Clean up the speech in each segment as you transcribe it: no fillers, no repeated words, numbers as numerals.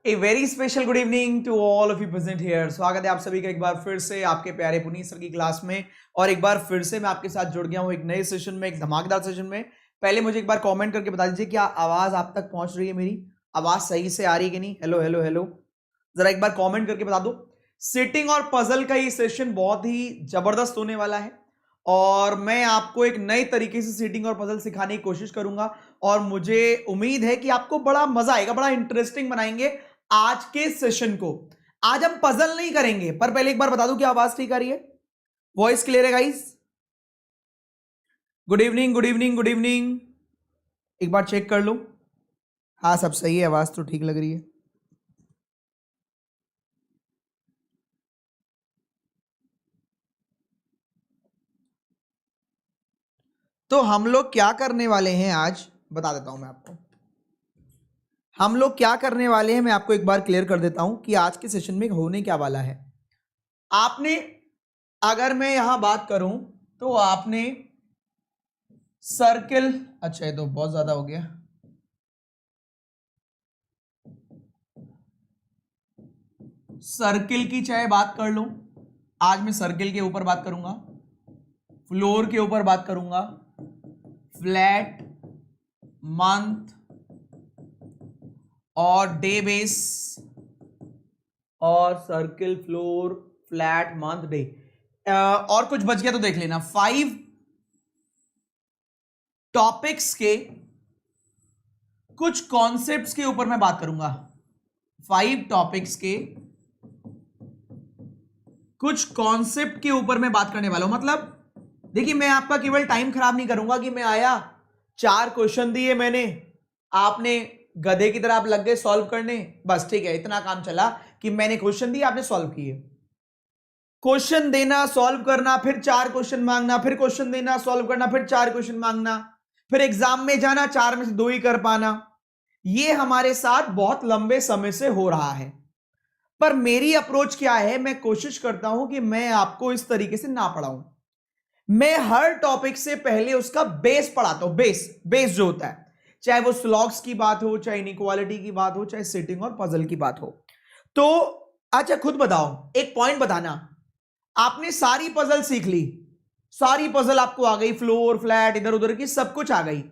A very special good evening to all of you present here. स्वागत है आप सभी का एक बार फिर से आपके प्यारे पुनीत सर की क्लास में। और एक बार फिर से मैं आपके साथ जुड़ गया हूं एक नए सेशन में, एक धमाकेदार सेशन में। पहले मुझे एक बार कमेंट करके बता दीजिए क्या आवाज आप तक पहुंच रही है, मेरी आवाज सही से आ रही है कि नहीं। हेलो हेलो हेलो, जरा एक बार कमेंट करके बता दो। सिटिंग और पजल का ये सेशन बहुत ही जबरदस्त होने वाला है और मैं आपको एक नए तरीके से सीटिंग और पजल सिखाने की कोशिश करूंगा और मुझे उम्मीद है कि आपको बड़ा मजा आएगा, बड़ा इंटरेस्टिंग बनाएंगे आज के सेशन को। आज हम पजल नहीं करेंगे, पर पहले एक बार बता दूं कि आवाज ठीक आ रही है, वॉइस क्लियर है guys? Good evening good evening good evening, एक बार चेक कर लो। हाँ सब सही है, आवाज तो ठीक लग रही है। तो हम लोग क्या करने वाले हैं आज बता देता हूं मैं आपको। हम लोग क्या करने वाले हैं मैं आपको एक बार क्लियर कर देता हूं कि आज के सेशन में होने क्या वाला है। आपने, अगर मैं यहां बात करूं तो आपने सर्किल, अच्छा ये तो बहुत ज्यादा हो गया, सर्किल की चाहे बात कर लो। आज मैं सर्किल के ऊपर बात करूंगा, फ्लोर के ऊपर बात करूंगा, फ्लैट, मंथ और डे बेस, और circle, floor, flat, month, day. और कुछ बच गया तो देख लेना। 5 टॉपिक्स के कुछ कॉन्सेप्ट्स के ऊपर मैं बात करूंगा। 5 टॉपिक्स के कुछ कॉन्सेप्ट के ऊपर मैं बात करने वाला हूं। मतलब देखिए, मैं आपका केवल टाइम खराब नहीं करूंगा कि मैं आया, 4 क्वेश्चन दिए मैंने, आपने गधे की तरह आप लग गए सॉल्व करने, बस ठीक है, इतना काम चला कि मैंने क्वेश्चन दिए, आपने सॉल्व किए। क्वेश्चन देना, सॉल्व करना, फिर 4 क्वेश्चन मांगना, फिर क्वेश्चन देना, सॉल्व करना, फिर 4 क्वेश्चन मांगना, फिर एग्जाम में जाना, 4 में से 2 ही कर पाना, ये हमारे साथ बहुत लंबे समय से हो रहा है। पर मेरी अप्रोच क्या है, मैं कोशिश करता हूं कि मैं आपको इस तरीके से ना पढ़ाऊं। मैं हर टॉपिक से पहले उसका बेस पढ़ाता हूं। बेस जो होता है, चाहे वो स्लॉग्स की बात हो, चाहे इनइक्वालिटी की बात हो, चाहे सिटिंग और पजल की बात हो। तो अच्छा खुद बताओ, एक पॉइंट बताना, आपने सारी पजल सीख ली, सारी पजल आपको आ गई, फ्लोर, फ्लैट, इधर उधर की सब कुछ आ गई,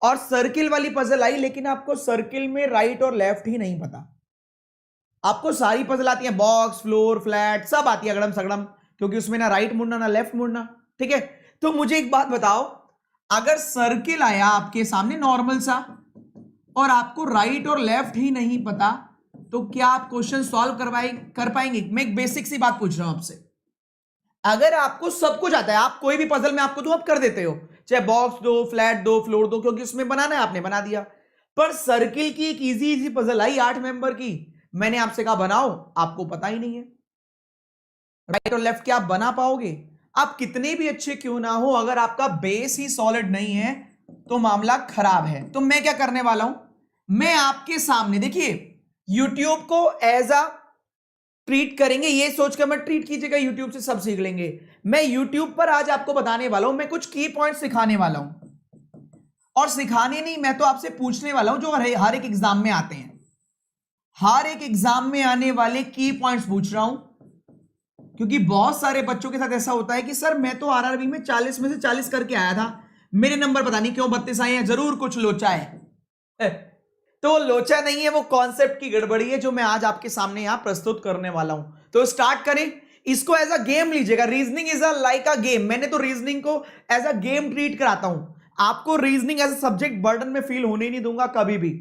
और सर्किल वाली पजल आई, लेकिन आपको सर्किल में राइट और लेफ्ट ही नहीं पता। आपको सारी पजल आती है, बॉक्स, फ्लोर, फ्लैट सब आती है अगड़म सगड़म, क्योंकि उसमें ना राइट मुड़ना ना लेफ्ट मुड़ना। ठीक है, तो मुझे एक बात बताओ, अगर सर्किल आया आपके सामने नॉर्मल सा और आपको राइट और लेफ्ट ही नहीं पता, तो क्या आप क्वेश्चन सॉल्व कर पाएंगे? मैं एक बेसिक सी बात पूछ रहा हूं आपसे। अगर आपको सब कुछ आता है, आप कोई भी पजल में आपको तो आप कर देते हो, चाहे बॉक्स दो, फ्लैट दो, फ्लोर दो, क्योंकि उसमें बनाना है, आपने बना दिया। पर सर्किल की एक इजी इजी पजल आई 8 मेंबर की, मैंने आपसे कहा बनाओ, आपको पता ही नहीं है राइट और लेफ्ट क्या आप बना पाओगे? आप कितने भी अच्छे क्यों ना हो, अगर आपका बेस ही सॉलिड नहीं है तो मामला खराब है। तो मैं क्या करने वाला हूं, मैं आपके सामने, देखिए YouTube को एज अ ट्रीट करेंगे, ये सोचकर मत ट्रीट कीजिएगा YouTube से सब सीख लेंगे। मैं YouTube पर आज आपको बताने वाला हूं, मैं कुछ की पॉइंट सिखाने वाला हूं, और सिखाने नहीं, मैं तो आपसे पूछने वाला हूं जो हर एक एग्जाम में आते हैं, हर एक एग्जाम में आने वाले की पॉइंट्स पूछ रहा हूं। क्योंकि बहुत सारे बच्चों के साथ ऐसा होता है कि सर मैं तो आरआरबी में 40 में से 40 करके आया था, मेरे नंबर पता नहीं क्यों 32 आए हैं, जरूर कुछ लोचा है। तो लोचा नहीं है, वो कॉन्सेप्ट की गड़बड़ी है जो मैं आज आपके सामने यहां प्रस्तुत करने वाला हूं। तो स्टार्ट करें, इसको एज अ गेम लीजिएगा। Reasoning is a like a game, मैंने तो रीजनिंग को एज अ गेम ट्रीट कराता हूं। आपको reasoning as a subject burden में फील होने नहीं दूंगा कभी भी।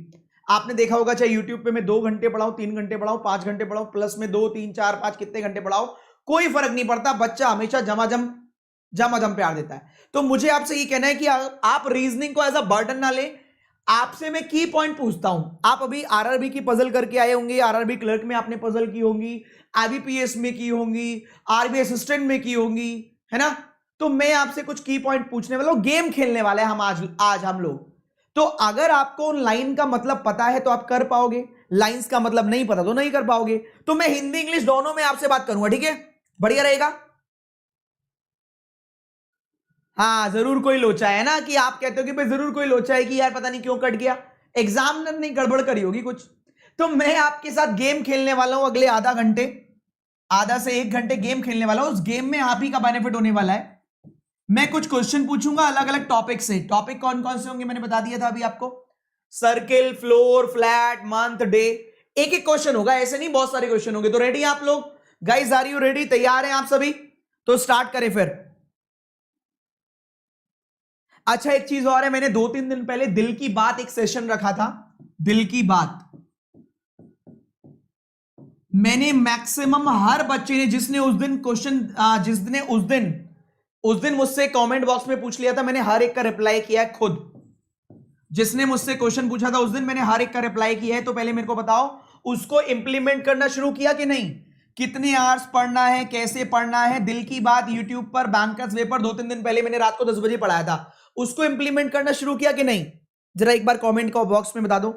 आपने देखा होगा, चाहे यूट्यूब पे मैं 2 घंटे पढ़ाऊं, 3 घंटे पढ़ाऊं, 5 घंटे पढ़ाऊं, प्लस में 2 3 4 5 कितने घंटे पढ़ाओ, कोई फर्क नहीं पड़ता, बच्चा हमेशा झमाझम प्यार देता है। तो मुझे आपसे ये कहना है कि आप रीजनिंग को एज अ बर्डन ना ले। आपसे मैं की पॉइंट पूछता हूं, आप अभी आरआरबी की पजल करके आए होंगे, आरआरबी क्लर्क में आपने पजल की होंगी, आईबीपीएस में की होंगी, आरबी असिस्टेंट में की होंगी, है ना? तो मैं आपसे कुछ की पॉइंट पूछने वाला हूं, गेम खेलने वाले हैं हम आज हम लोग। तो अगर आपको लाइन का मतलब पता है तो आप कर पाओगे, लाइंस का मतलब नहीं पता तो नहीं कर पाओगे। तो मैं हिंदी इंग्लिश दोनों में आपसे बात करूंगा, ठीक है? बढ़िया रहेगा। हाँ जरूर कोई लोचा है ना, कि आप कहते हो कि भाई जरूर कोई लोचा है कि यार पता नहीं क्यों कट गया, एग्जामिनर ने गड़बड़ करी होगी कुछ। तो मैं आपके साथ गेम खेलने वाला हूं अगले आधा से 1 घंटे गेम खेलने वाला हूं। उस गेम में आप ही का बेनिफिट होने वाला है। मैं कुछ क्वेश्चन पूछूंगा अलग अलग टॉपिक से। टॉपिक कौन कौन से होंगे मैंने बता दिया था अभी आपको, circle, floor, flat, month, day. एक एक क्वेश्चन होगा, ऐसे नहीं बहुत सारे क्वेश्चन होंगे। तो रेडी आप लोग? Guys are you ready? तैयार हैं आप सभी? तो स्टार्ट करें फिर। अच्छा एक चीज और है, मैंने 2-3 दिन पहले दिल की बात एक सेशन रखा था। दिल की बात मैंने मैक्सिमम हर बच्चे ने जिसने उस दिन क्वेश्चन जिसने उस दिन मुझसे कमेंट बॉक्स में पूछ लिया था, मैंने हर एक का रिप्लाई किया है खुद। जिसने मुझसे क्वेश्चन पूछा था उस दिन मैंने हर एक का रिप्लाई किया है। तो पहले मेरे को बताओ उसको इंप्लीमेंट करना शुरू किया कि नहीं? कितने आवर्स पढ़ना है, कैसे पढ़ना है? दिल की बात यूट्यूब पर बैंकर्स वे पर 2-3 दिन पहले मैंने रात को 10 बजे पढ़ाया था। उसको इंप्लीमेंट करना शुरू किया कि नहीं? जरा एक बार कमेंट का बॉक्स में बता दो,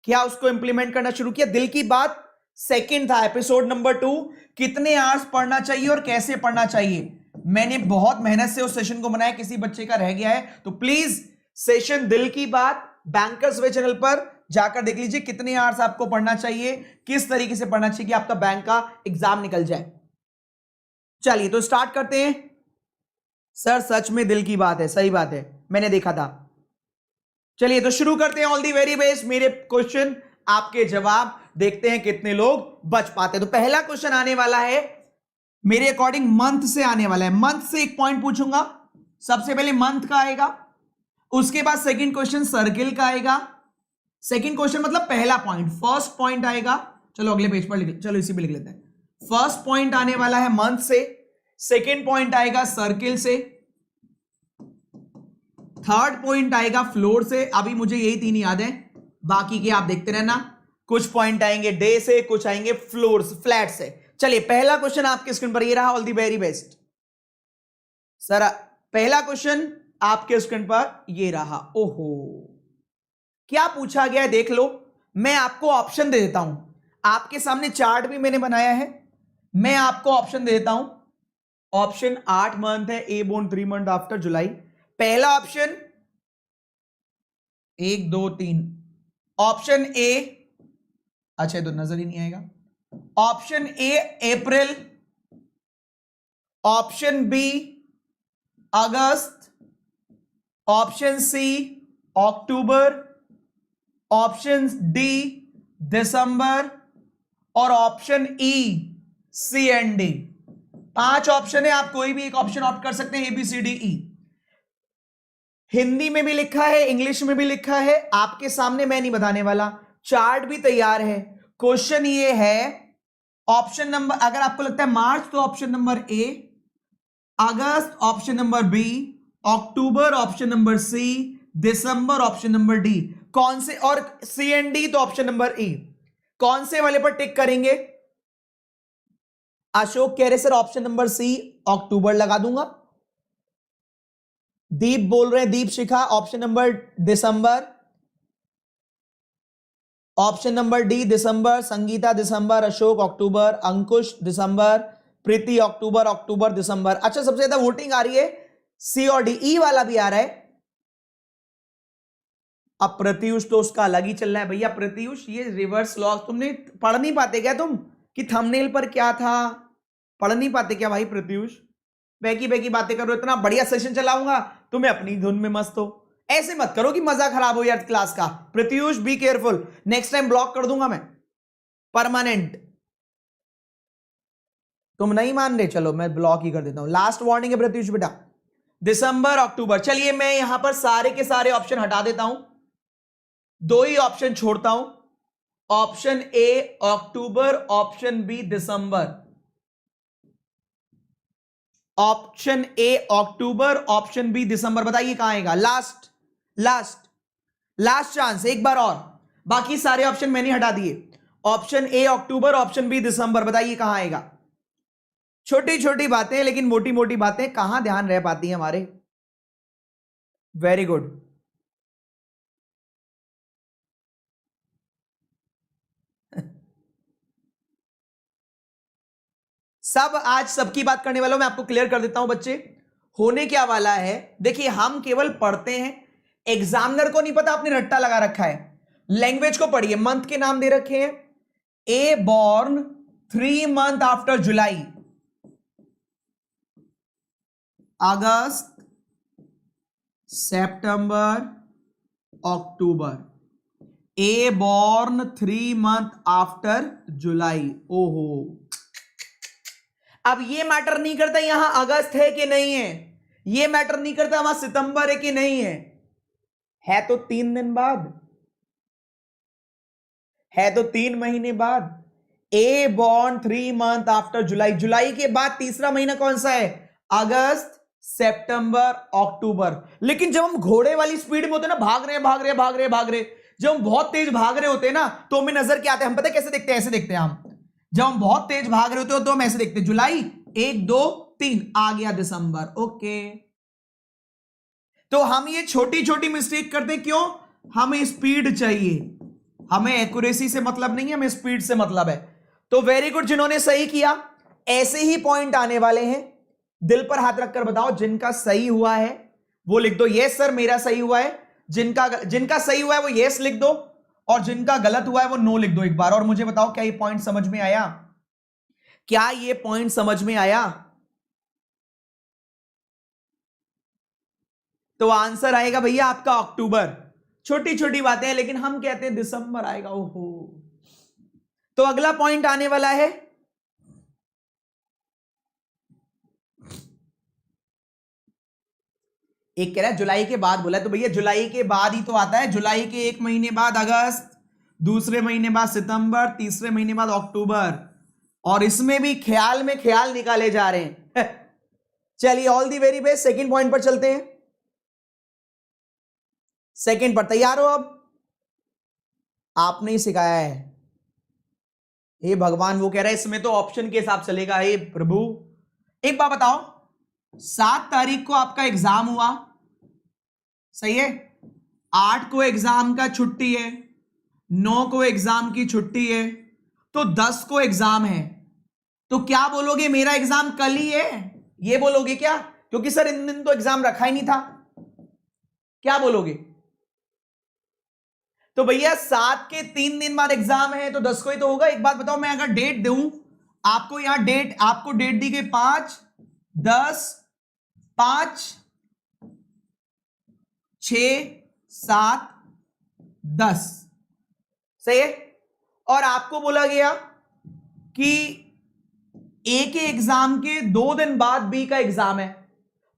क्या उसको इंप्लीमेंट करना शुरू किया? दिल की बात सेकंड था, एपिसोड नंबर 2, कितने आवर्स पढ़ना चाहिए और कैसे पढ़ना चाहिए। मैंने बहुत मेहनत से उस सेशन को बनाया, किसी बच्चे का रह गया है तो प्लीज सेशन दिल की बात बैंकर्स वे चैनल पर जाकर देख लीजिए कितने आवर्स आपको पढ़ना चाहिए, किस तरीके से पढ़ना चाहिए कि आपका बैंक का एग्जाम निकल जाए। चलिए तो स्टार्ट करते हैं। सर सच में दिल की बात है, सही बात है, मैंने देखा था। चलिए तो शुरू करते हैं। All the very best. मेरे क्वेश्चन आपके जवाब, देखते हैं कितने लोग बच पाते हैं। तो पहला क्वेश्चन आने वाला है मेरे अकॉर्डिंग मंथ से आने वाला है। मंथ से एक पॉइंट पूछूंगा। सबसे पहले मंथ का आएगा, उसके बाद सेकंड क्वेश्चन सर्किल का आएगा। सेकंड क्वेश्चन मतलब पहला पॉइंट, फर्स्ट पॉइंट आएगा। चलो अगले पेज पर लिख, चलो इसी पे लिख लेते हैं। फर्स्ट पॉइंट आने वाला है मंथ से, सेकंड पॉइंट आएगा सर्किल से, थर्ड पॉइंट आएगा फ्लोर से। अभी मुझे यही 3 याद है, बाकी के आप देखते रहना। कुछ पॉइंट आएंगे डे से, कुछ आएंगे फ्लोर से, फ्लैट से। चलिए पहला क्वेश्चन आपके स्क्रीन पर ये रहा। All the very best sir. पहला क्वेश्चन आपके स्क्रीन पर ये रहा। ओहो क्या पूछा गया है देख लो। मैं आपको ऑप्शन दे देता हूं, आपके सामने चार्ट भी मैंने बनाया है। मैं आपको ऑप्शन दे देता हूं। ऑप्शन 8 मंथ है, ए बोर्न 3 मंथ आफ्टर जुलाई। पहला ऑप्शन 1 2 3, ऑप्शन ए, अच्छा तो नजर ही नहीं आएगा। ऑप्शन ए अप्रैल, ऑप्शन बी अगस्त, ऑप्शन सी अक्टूबर, ऑप्शन डी दिसंबर और option E C and D. 5 option है, आप कोई भी एक ऑप्शन ऑप्ट कर सकते हैं, A B C D E. Hindi में भी लिखा है, इंग्लिश में भी लिखा है, आपके सामने मैं नहीं बताने वाला। चार्ट भी तैयार है। क्वेश्चन ये है ऑप्शन नंबर, अगर आपको लगता है मार्च तो ऑप्शन नंबर ए, अगस्त ऑप्शन नंबर बी, अक्टूबर ऑप्शन नंबर सी, दिसंबर ऑप्शन नंबर डी। कौन से, और सी एंड डी तो ऑप्शन नंबर ई। कौन से वाले पर टिक करेंगे? अशोक कह रहे सर ऑप्शन नंबर सी अक्टूबर लगा दूंगा। दीप बोल रहे हैं, दीप शिखा ऑप्शन नंबर दिसंबर, ऑप्शन नंबर डी दिसंबर, संगीता दिसंबर, अशोक अक्टूबर, अंकुश दिसंबर, प्रीति अक्टूबर, अक्टूबर दिसंबर। अच्छा सबसे ज्यादा वोटिंग आ रही है सी और डी, ई वाला भी आ रहा है। अब प्रत्युष तो उसका अलग ही चल रहा है भैया। प्रत्युष ये रिवर्स लॉस तुमने पढ़ नहीं पाते क्या तुम, कि थंबनेल पर क्या था पढ़ नहीं पाते क्या भाई? प्रत्युष बैकी बैकी बातें करो, इतना बढ़िया सेशन चलाऊंगा तुम्हें अपनी धुन में मस्त हो। ऐसे मत करो कि मजा खराब हो यार क्लास का। Pratyush be careful, next time block कर दूंगा मैं परमानेंट। तुम नहीं मान रहे, चलो मैं ब्लॉक ही कर देता हूं। लास्ट वार्निंग है प्रत्युष बेटा, दिसंबर अक्टूबर। चलिए मैं यहां पर सारे के सारे ऑप्शन हटा देता हूं, 2 ही ऑप्शन छोड़ता हूं। ऑप्शन ए अक्टूबर, ऑप्शन बी दिसंबर। ऑप्शन ए अक्टूबर, ऑप्शन बी दिसंबर। बताइए कहां आएगा? लास्ट लास्ट लास्ट चांस, एक बार और। बाकी सारे ऑप्शन मैंने हटा दिए। ऑप्शन ए अक्टूबर, ऑप्शन बी दिसंबर। बताइए कहां आएगा? छोटी छोटी बातें लेकिन मोटी मोटी बातें कहां ध्यान रह पाती हैं हमारे। Very good. सब आज सबकी बात करने वाला हूं मैं, आपको क्लियर कर देता हूं बच्चे। होने क्या वाला है देखिए, हम केवल पढ़ते हैं, एग्जामिनर को नहीं पता आपने रट्टा लगा रखा है। लैंग्वेज को पढ़िए, मंथ के नाम दे रखे हैं, ए बॉर्न 3 months आफ्टर जुलाई, अगस्त, सितंबर, अक्टूबर, ए बॉर्न 3 months आफ्टर जुलाई। ओहो, अब ये मैटर नहीं करता यहां अगस्त है कि नहीं है, ये मैटर नहीं करता वहां सितंबर है कि नहीं है तो 3 दिन बाद, है तो 3 महीने बाद। ए बॉर्न 3 months आफ्टर जुलाई, जुलाई के बाद तीसरा महीना कौन सा है, अगस्त, सितंबर, अक्टूबर। लेकिन जब हम घोड़े वाली स्पीड में होते हैं ना, भाग रहे भाग रहे भाग रहे भाग रहे, जब हम बहुत तेज भाग रहे होते हैं ना, तो हमें नजर क्या आते हैं, हम पता है कैसे देखते हैं, ऐसे देखते हैं हम। जब हम बहुत तेज भाग रहे होते हो तो हम ऐसे देखते हैं, जुलाई 1 2 3 आ गया दिसंबर, ओके। तो हम ये छोटी छोटी मिस्टेक करते क्यों, हमें स्पीड चाहिए, हमें एक्यूरेसी से मतलब नहीं है, हमें स्पीड से मतलब है। तो वेरी गुड जिन्होंने सही किया, ऐसे ही पॉइंट आने वाले हैं। दिल पर हाथ रखकर बताओ, जिनका सही हुआ है वो लिख दो यस सर मेरा सही हुआ है, जिनका सही हुआ है वो यस लिख दो, और जिनका गलत हुआ है वो नो लिख दो एक बार। और मुझे बताओ क्या ये पॉइंट समझ में आया, क्या ये पॉइंट समझ में आया। तो आंसर आएगा भैया आपका अक्टूबर। छोटी छोटी बातें हैं लेकिन हम कहते हैं दिसंबर आएगा, ओहो। तो अगला पॉइंट आने वाला है, एक कह रहा है जुलाई के बाद बोला, तो भैया जुलाई के बाद ही तो आता है, जुलाई के 1 महीने बाद अगस्त, दूसरे महीने बाद सितंबर, तीसरे महीने बाद अक्टूबर, और इसमें भी ख्याल में ख्याल निकाले जा रहे हैं। चलिए all the very best, second point पर चलते हैं। सेकंड पर तैयार हो, अब आपने ही सिखाया है, हे भगवान। वो कह रहा है इसमें तो ऑप्शन के हिसाब चलेगा, हे प्रभु। एक बात बताओ, 7 तारीख को आपका एग्जाम हुआ, सही है, 8 को एग्जाम का छुट्टी है, 9 को एग्जाम की छुट्टी है, तो 10 को एग्जाम है, तो क्या बोलोगे मेरा एग्जाम कल ही है, ये बोलोगे क्या, क्योंकि सर इन दिन तो एग्जाम रखा ही नहीं था, क्या बोलोगे। तो भैया 7 के 3 दिन बाद एग्जाम है तो 10 को ही तो होगा। एक बात बताओ, मैं अगर डेट दूं आपको, यहां डेट, आपको डेट दी गई 5 10 5 6 7 10, सही है, और आपको बोला गया कि ए के एग्जाम के 2 दिन बाद बी का एग्जाम है,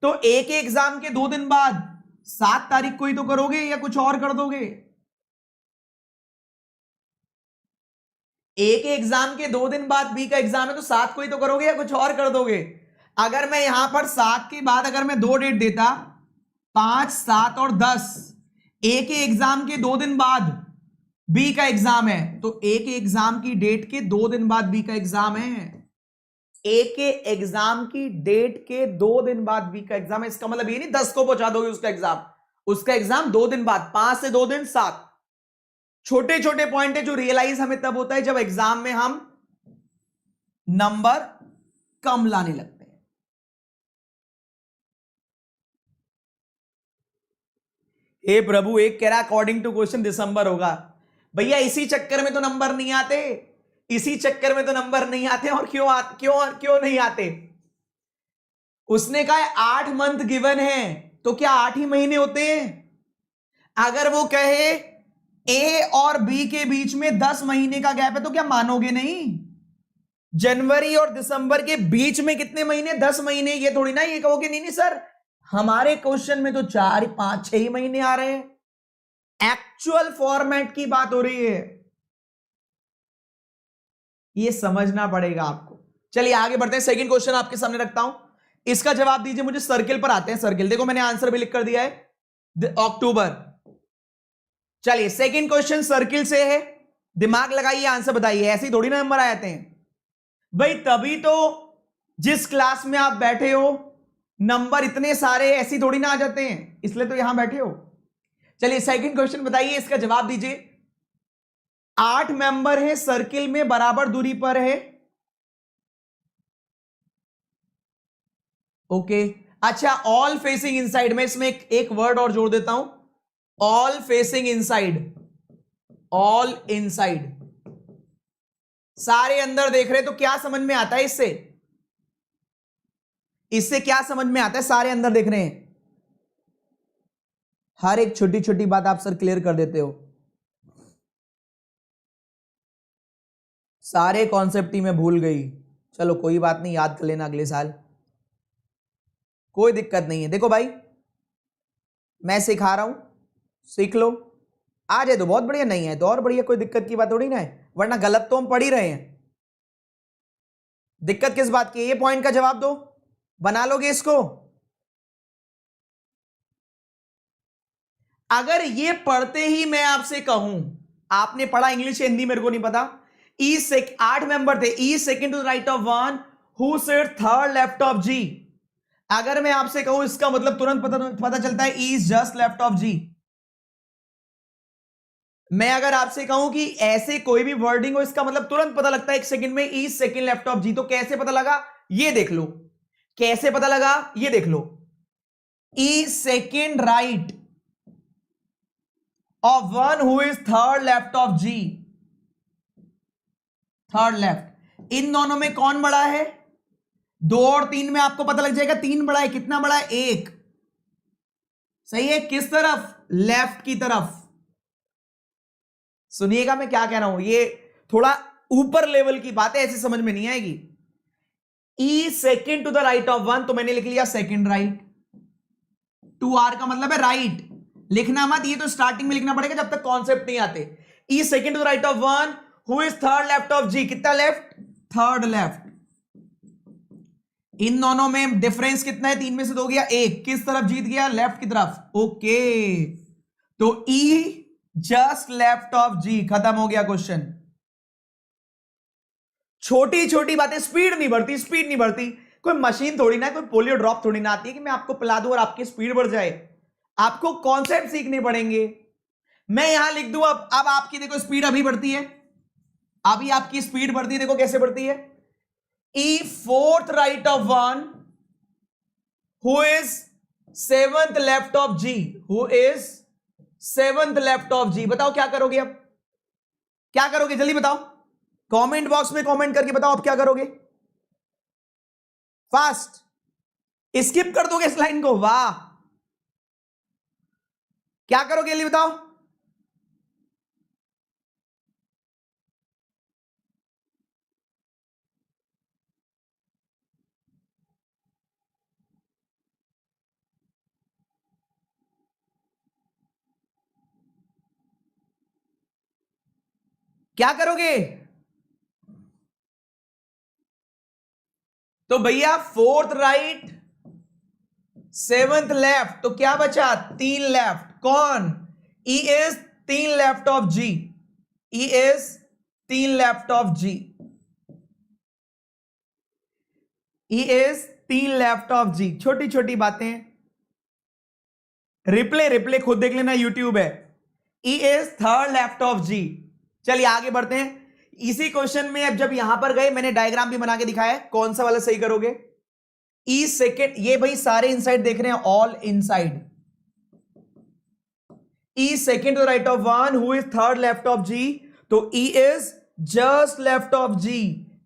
तो ए के एग्जाम के 2 दिन बाद 7 तारीख को ही तो करोगे या कुछ और कर दोगे। ए के एग्जाम के 2 दिन बाद बी का एग्जाम है तो 7 को ही तो करोगे या कुछ और कर दोगे। अगर मैं यहां पर 7 के बाद अगर मैं 2 डेट देता, 5 7 और 10, ए के एग्जाम के 2 दिन बाद बी का एग्जाम है, तो ए के एग्जाम की डेट के 2 दिन बाद बी का एग्जाम है, ए के एग्जाम की डेट के 2 दिन बाद बी का एग्जाम है। इसका मतलब ये नहीं 10 को पहुंचा दोगे उसका एग्जाम 2 दिन बाद, 5 से 2 दिन 7। छोटे छोटे पॉइंट है जो रियलाइज हमें तब होता है जब एग्जाम में हम नंबर कम लाने लगते हैं। हे प्रभु, एक कह रहा अकॉर्डिंग टू क्वेश्चन दिसंबर होगा। भैया इसी चक्कर में तो नंबर नहीं आते, इसी चक्कर में तो नंबर नहीं आते। और क्यों नहीं आते, उसने कहा 8 मंथ गिवन है, तो क्या 8 ही महीने होते हैं। अगर वो कहे ए और बी के बीच में 10 महीने का गैप है तो क्या मानोगे नहीं। जनवरी और दिसंबर के बीच में कितने महीने, 10 महीने, ये थोड़ी ना ये कहोगे नहीं सर हमारे क्वेश्चन में तो 4 5 6 ही महीने आ रहे हैं। एक्चुअल फॉर्मेट की बात हो रही है, ये समझना पड़ेगा आपको। चलिए आगे बढ़ते हैं, सेकंड क्वेश्चन आपके सामने रखता हूं, इसका जवाब दीजिए मुझे। सर्किल पर आते हैं, सर्किल देखो मैंने आंसर भी लिख कर दिया है, अक्टूबर। चलिए सेकंड क्वेश्चन सर्किल से है, दिमाग लगाइए आंसर बताइए, ऐसे ही थोड़ी ना नंबर आ जाते हैं भाई। तभी तो जिस क्लास में आप बैठे हो नंबर इतने सारे ऐसी थोड़ी ना आ जाते हैं, इसलिए तो यहां बैठे हो। चलिए सेकंड क्वेश्चन बताइए, इसका जवाब दीजिए। 8 मेंबर है सर्किल में, बराबर दूरी पर है, ओके। अच्छा ऑल फेसिंग इनसाइड, मैं इसमें एक वर्ड और जोड़ देता हूं, all facing inside. All inside, सारे अंदर देख रहे, तो क्या समझ में आता है इससे? इससे क्या समझ में आता है? सारे अंदर देख रहे हैं, हर एक छोटी छोटी बात आप सर क्लियर कर देते हो, सारे कॉन्सेप्ट ही मैं भूल गई, चलो कोई बात नहीं, याद कर लेना अगले साल, कोई दिक्कत नहीं है। देखो भाई मैं सिखा रहा हूं, सीख लो, आ जाए तो बहुत बढ़िया, नहीं है तो और बढ़िया, कोई दिक्कत की बात थोड़ी ना है, वरना गलत तो हम पढ़ ही रहे हैं। दिक्कत किस बात की है? ये पॉइंट का जवाब दो, बना लोगे इसको? अगर ये पढ़ते ही मैं आपसे कहूं, आपने पढ़ा इंग्लिश हिंदी मेरे को नहीं पता, ई सेक 8 मेंबर थे, E second to the right of one who said third left of G, अगर मैं आपसे कहूं इसका मतलब तुरंत पता चलता है E is just left of G. मैं अगर आपसे कहूं कि ऐसे कोई भी वर्डिंग हो इसका मतलब तुरंत पता लगता है एक सेकंड में, ई सेकंड लेफ्ट ऑफ जी, तो कैसे पता लगा ये देख लो, कैसे पता लगा ये देख लो, E second right of one who is third left of G, third left, इन दोनों में कौन बड़ा है? 2 और 3 में आपको पता लग जाएगा, 3 बड़ा है, कितना बड़ा है? 1, सही है, किस तरफ? लेफ्ट की तरफ। सुनिएगा मैं क्या कह रहा हूं, ये थोड़ा ऊपर लेवल की बात है, ऐसे समझ में नहीं आएगी। E second to the right of one, तो मैंने लिख लिया सेकेंड राइट, 2R का मतलब है राइट, लिखना मत, ये तो स्टार्टिंग में लिखना पड़ेगा जब तक कॉन्सेप्ट नहीं आते। E second to the right of one who is third left of G, कितना लेफ्ट? Third left. इन दोनों में डिफरेंस कितना है? 3 में से 2 गया 1, किस तरफ जीत गया? लेफ्ट की तरफ। ओके, तो ई जस्ट लेफ्ट ऑफ जी, खत्म हो गया क्वेश्चन। छोटी छोटी बातें, स्पीड नहीं बढ़ती, स्पीड नहीं बढ़ती, कोई मशीन थोड़ी ना है, कोई पोलियो ड्रॉप थोड़ी ना आती है कि मैं आपको पिला दूं और आपकी स्पीड बढ़ जाए, आपको कॉन्सेप्ट सीखने पड़ेंगे। मैं यहां लिख दूं, अब आपकी देखो स्पीड अभी बढ़ती है, अभी आपकी स्पीड बढ़ती है, देखो कैसे बढ़ती है, E fourth right of one who is seventh left of G, who is seventh left of G. बताओ क्या करोगे, अब क्या करोगे, जल्दी बताओ, कमेंट बॉक्स में कमेंट करके बताओ अब क्या करोगे, फास्ट, स्किप कर दोगे इस लाइन को? वाह, क्या करोगे जल्दी बताओ, क्या करोगे? तो भैया फोर्थ राइट सेवंथ लेफ्ट, तो क्या बचा? 3 लेफ्ट, कौन? E is 3 left of G, E is 3 left of G, E is 3 left of G. छोटी छोटी बातें, रिप्ले रिप्ले खुद देख लेना, यूट्यूब है। E is third left of G. चलिए आगे बढ़ते हैं, इसी क्वेश्चन में अब जब यहां पर गए, मैंने डायग्राम भी बना के दिखाया है, कौन सा वाला सही करोगे? ई सेकेंड, ये भाई सारे इनसाइड देख रहे हैं, all inside, E second to right of one who is third left of G, तो E is just left of G,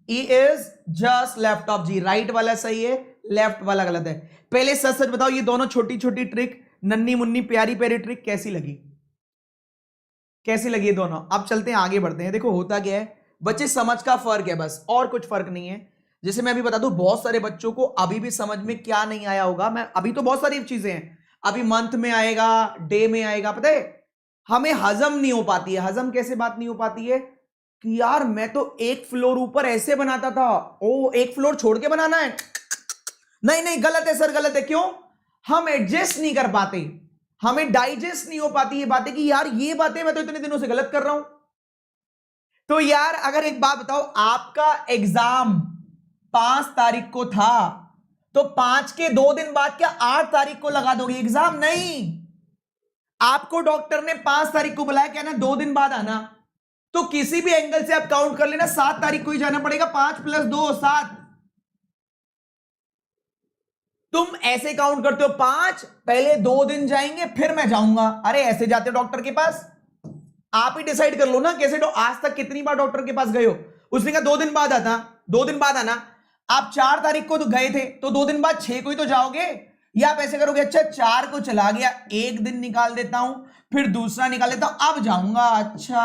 E is just left of G, right वाला सही है, लेफ्ट वाला गलत है। पहले सच सच बताओ, ये दोनों छोटी छोटी ट्रिक, नन्नी मुन्नी प्यारी प्यारी ट्रिक कैसी लगी? कैसी लगी ये दोनों? अब चलते हैं आगे बढ़ते हैं। देखो होता क्या है, बच्चे समझ का फर्क है बस, और कुछ फर्क नहीं है। जैसे मैं अभी बता दूं, बहुत सारे बच्चों को अभी भी समझ में क्या नहीं आया होगा, मैं अभी तो बहुत सारी चीजें हैं, अभी मंथ में आएगा, डे में आएगा, पता है हमें हजम नहीं हो पाती है। हजम कैसे बात नहीं हो पाती है कि यार मैं तो एक फ्लोर ऊपर ऐसे बनाता था, ओ एक फ्लोर छोड़ के बनाना है, नहीं नहीं गलत है सर, गलत है। क्यों? हम एडजस्ट नहीं कर पाते, हमें डाइजेस्ट नहीं हो पाती ये बातें कि यार ये बातें मैं तो इतने दिनों से गलत कर रहा हूं। तो यार अगर एक बात बताओ, आपका एग्जाम 5 तारीख को था, तो 5 के 2 दिन बाद क्या 8 तारीख को लगा दोगे एग्जाम? नहीं, आपको डॉक्टर ने 5 तारीख को बुलाया, क्या ना 2 दिन बाद आना, तो किसी भी एंगल से आप काउंट कर लेना, 7 तारीख को ही जाना पड़ेगा, 5 + 2 7। तुम ऐसे काउंट करते हो, 5 पहले 2 दिन जाएंगे फिर मैं जाऊंगा, अरे ऐसे जाते हो डॉक्टर के पास? आप ही डिसाइड कर लो ना कैसे। तो आज तक कितनी बार डॉक्टर के पास गए हो? उसने कहा 2 दिन बाद आता, 2 दिन बाद आना। आप 4 तारीख को तो गए थे, तो 2 दिन बाद 6 को ही तो जाओगे। या आप ऐसे करोगे, अच्छा 4 को चला गया, एक दिन निकाल देता हूं, फिर दूसरा निकाल देता हूं, अब जाऊंगा। अच्छा,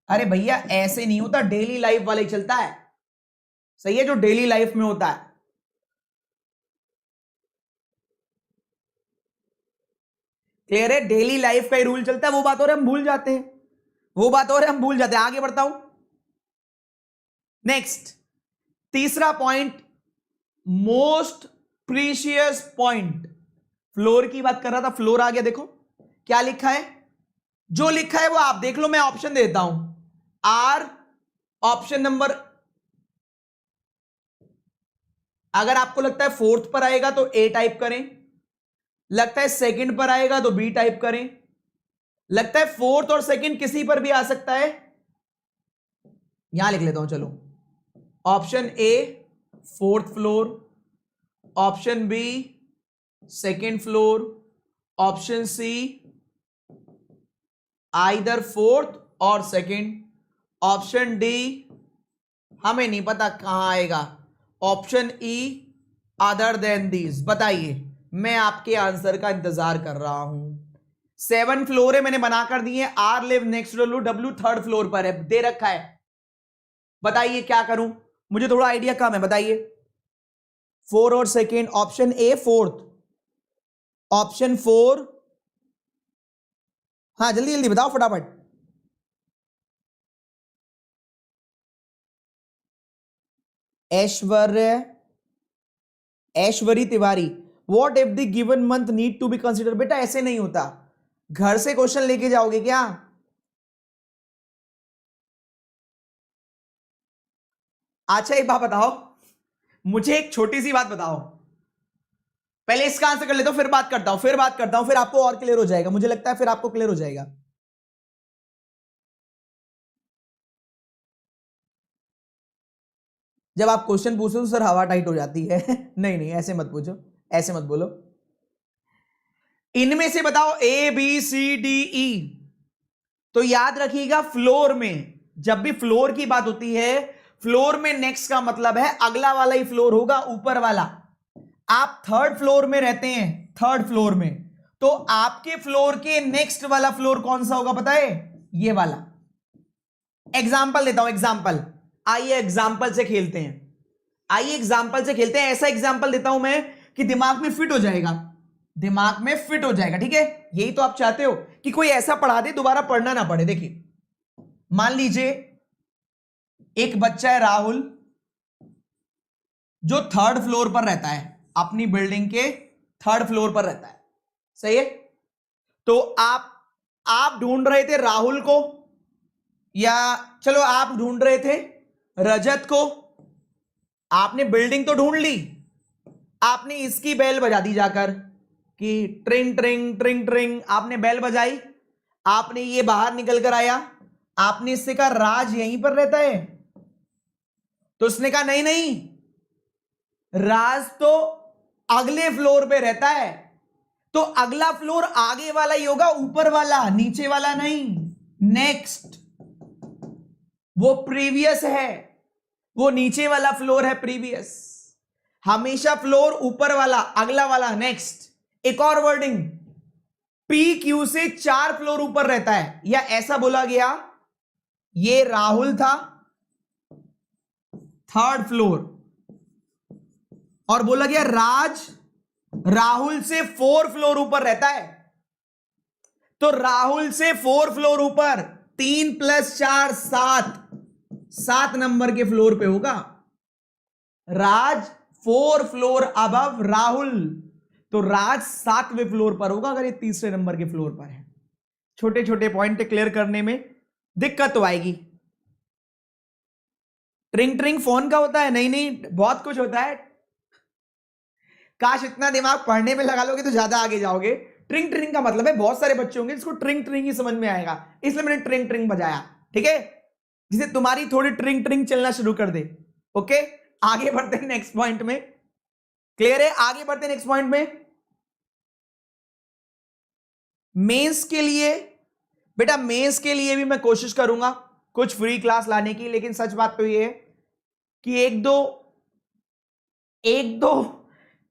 अरे भैया ऐसे नहीं होता, डेली लाइफ वाला ही चलता है। सही है, जो डेली लाइफ में होता है। क्लियर है? डेली लाइफ का ही रूल चलता है। वो बात और हम भूल जाते हैं, वो बात और हम भूल जाते हैं। आगे बढ़ता हूं। नेक्स्ट, तीसरा point, most precious point. Floor की बात कर रहा था, फ्लोर आ गया। देखो क्या लिखा है, जो लिखा है वो आप देख लो, मैं ऑप्शन देता हूं। आर ऑप्शन नंबर, अगर आपको लगता है फोर्थ पर आएगा तो ए टाइप करें, लगता है सेकंड पर आएगा तो बी टाइप करें, लगता है फोर्थ और सेकंड किसी पर भी आ सकता है, यहां लिख लेता हूं। चलो, option A fourth floor, option B second floor, option C either fourth और सेकंड, ऑप्शन डी हमें नहीं पता कहां आएगा, option E other than these. बताइए, मैं आपके आंसर का इंतजार कर रहा हूं। 7 फ्लोर है, मैंने बनाकर दिए। R live next W, W third floor पर है, दे रखा है। बताइए क्या करूं, मुझे थोड़ा आइडिया कम है, बताइए। 4 और second, option A fourth, option 4, हाँ जल्दी जल्दी बताओ फटाफट। Aishwarya Tiwari, what if the given month need to be consider. बेटा ऐसे नहीं होता, घर से क्वेश्चन लेके जाओगे क्या? अच्छा एक बात बताओ, मुझे एक छोटी सी बात बताओ, पहले इसका आंसर कर लेता हूं, फिर बात करता हूं, फिर आपको और क्लियर हो जाएगा, मुझे लगता है फिर आपको क्लियर हो जाएगा। जब आप क्वेश्चन पूछो तो सर हवा टाइट हो जाती है नहीं नहीं ऐसे मत पूछो, ऐसे मत बोलो। इनमें से बताओ ए बी सी डी ई। तो याद रखिएगा, फ्लोर में जब भी फ्लोर की बात होती है, फ्लोर में नेक्स्ट का मतलब है अगला वाला ही फ्लोर होगा, ऊपर वाला। आप थर्ड फ्लोर में रहते हैं, थर्ड फ्लोर में, तो आपके फ्लोर के नेक्स्ट वाला फ्लोर कौन सा होगा पता है? ये वाला। एग्जाम्पल देता हूं, एग्जाम्पल। आइए एग्जाम्पल से खेलते हैं, आइए एग्जाम्पल से खेलते हैं। ऐसा एग्जाम्पल देता हूं मैं कि दिमाग में फिट हो जाएगा, दिमाग में फिट हो जाएगा, ठीक है? यही तो आप चाहते हो कि कोई ऐसा पढ़ा दे दोबारा पढ़ना ना पड़े। देखिए, मान लीजिए एक बच्चा है राहुल, जो थर्ड फ्लोर पर रहता है, अपनी बिल्डिंग के थर्ड फ्लोर पर रहता है। सही है? तो आप ढूंढ रहे थे राहुल को, या चलो आप ढूंढ रहे थे रजत को। आपने बिल्डिंग तो ढूंढ ली, आपने इसकी बेल बजा दी जाकर कि ट्रिंग ट्रिंग ट्रिंग ट्रिंग, आपने बेल बजाई, आपने ये बाहर निकल कर आया, आपने इससे कहा राज यहीं पर रहता है, तो उसने कहा नहीं नहीं, राज तो अगले फ्लोर पे रहता है। तो अगला फ्लोर आगे वाला ही होगा, ऊपर वाला, नीचे वाला नहीं। नेक्स्ट, वो प्रीवियस है, वो नीचे वाला फ्लोर है प्रीवियस। हमेशा फ्लोर ऊपर वाला, अगला वाला नेक्स्ट। एक और वर्डिंग, पी क्यू से 4 फ्लोर ऊपर रहता है, या ऐसा बोला गया ये राहुल था थर्ड फ्लोर, और बोला गया राज राहुल से 4 फ्लोर ऊपर रहता है। तो राहुल से 4 फ्लोर ऊपर, 3 + 4 7 नंबर के फ्लोर पे होगा। राज 4 फ्लोर अबव राहुल, तो राज 7वें फ्लोर पर होगा अगर ये तीसरे नंबर के फ्लोर पर है। छोटे छोटे पॉइंट क्लियर करने में दिक्कत तो आएगी। ट्रिंग ट्रिंग फोन का होता है? नहीं नहीं, बहुत कुछ होता है। काश इतना दिमाग पढ़ने में लगा लोगे तो ज्यादा आगे जाओगे। ट्रिंग ट्रिंग का मतलब है बहुत सारे बच्चे होंगे जिसको ट्रिंग ट्रिंग ही समझ में आएगा, इसलिए मैंने ट्रिंग ट्रिंग बजाया, ठीक है? जिसे तुम्हारी थोड़ी ट्रिंग ट्रिंग चलना शुरू कर दे। ओके, आगे बढ़ते हैं नेक्स्ट पॉइंट में। क्लियर है? आगे बढ़ते हैं नेक्स्ट पॉइंट में। मेंस के लिए बेटा मेंस के लिए भी मैं कोशिश करूंगा कुछ फ्री क्लास लाने की, लेकिन सच बात तो ये है कि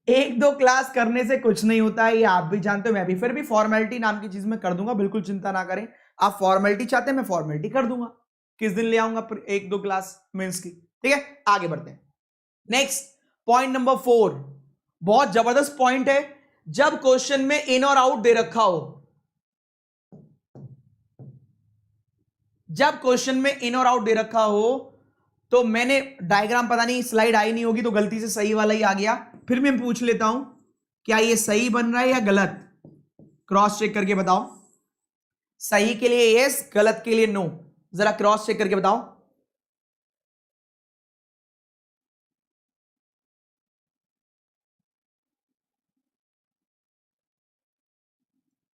एक दो क्लास करने से कुछ नहीं होता है, ये आप भी जानते हो, मैं भी। फिर भी फॉर्मेलिटी नाम की चीज मैं कर दूंगा, बिल्कुल चिंता ना करें। आप फॉर्मेलिटी चाहते हैं, मैं फॉर्मेलिटी कर दूंगा, किस दिन ले आऊंगा एक दो क्लास मेंस की। ठीक है, आगे बढ़ते हैं। नेक्स्ट पॉइंट नंबर 4, बहुत जबरदस्त पॉइंट है। जब क्वेश्चन में इन और आउट दे रखा हो, जब क्वेश्चन में इन और आउट दे रखा हो, तो मैंने डायग्राम, पता नहीं स्लाइड आई नहीं होगी तो गलती से सही वाला ही आ गया, फिर मैं पूछ लेता हूं क्या ये सही बन रहा है या गलत, क्रॉस चेक करके बताओ। सही के लिए यस, गलत के लिए नो, जरा क्रॉस चेक करके बताओ।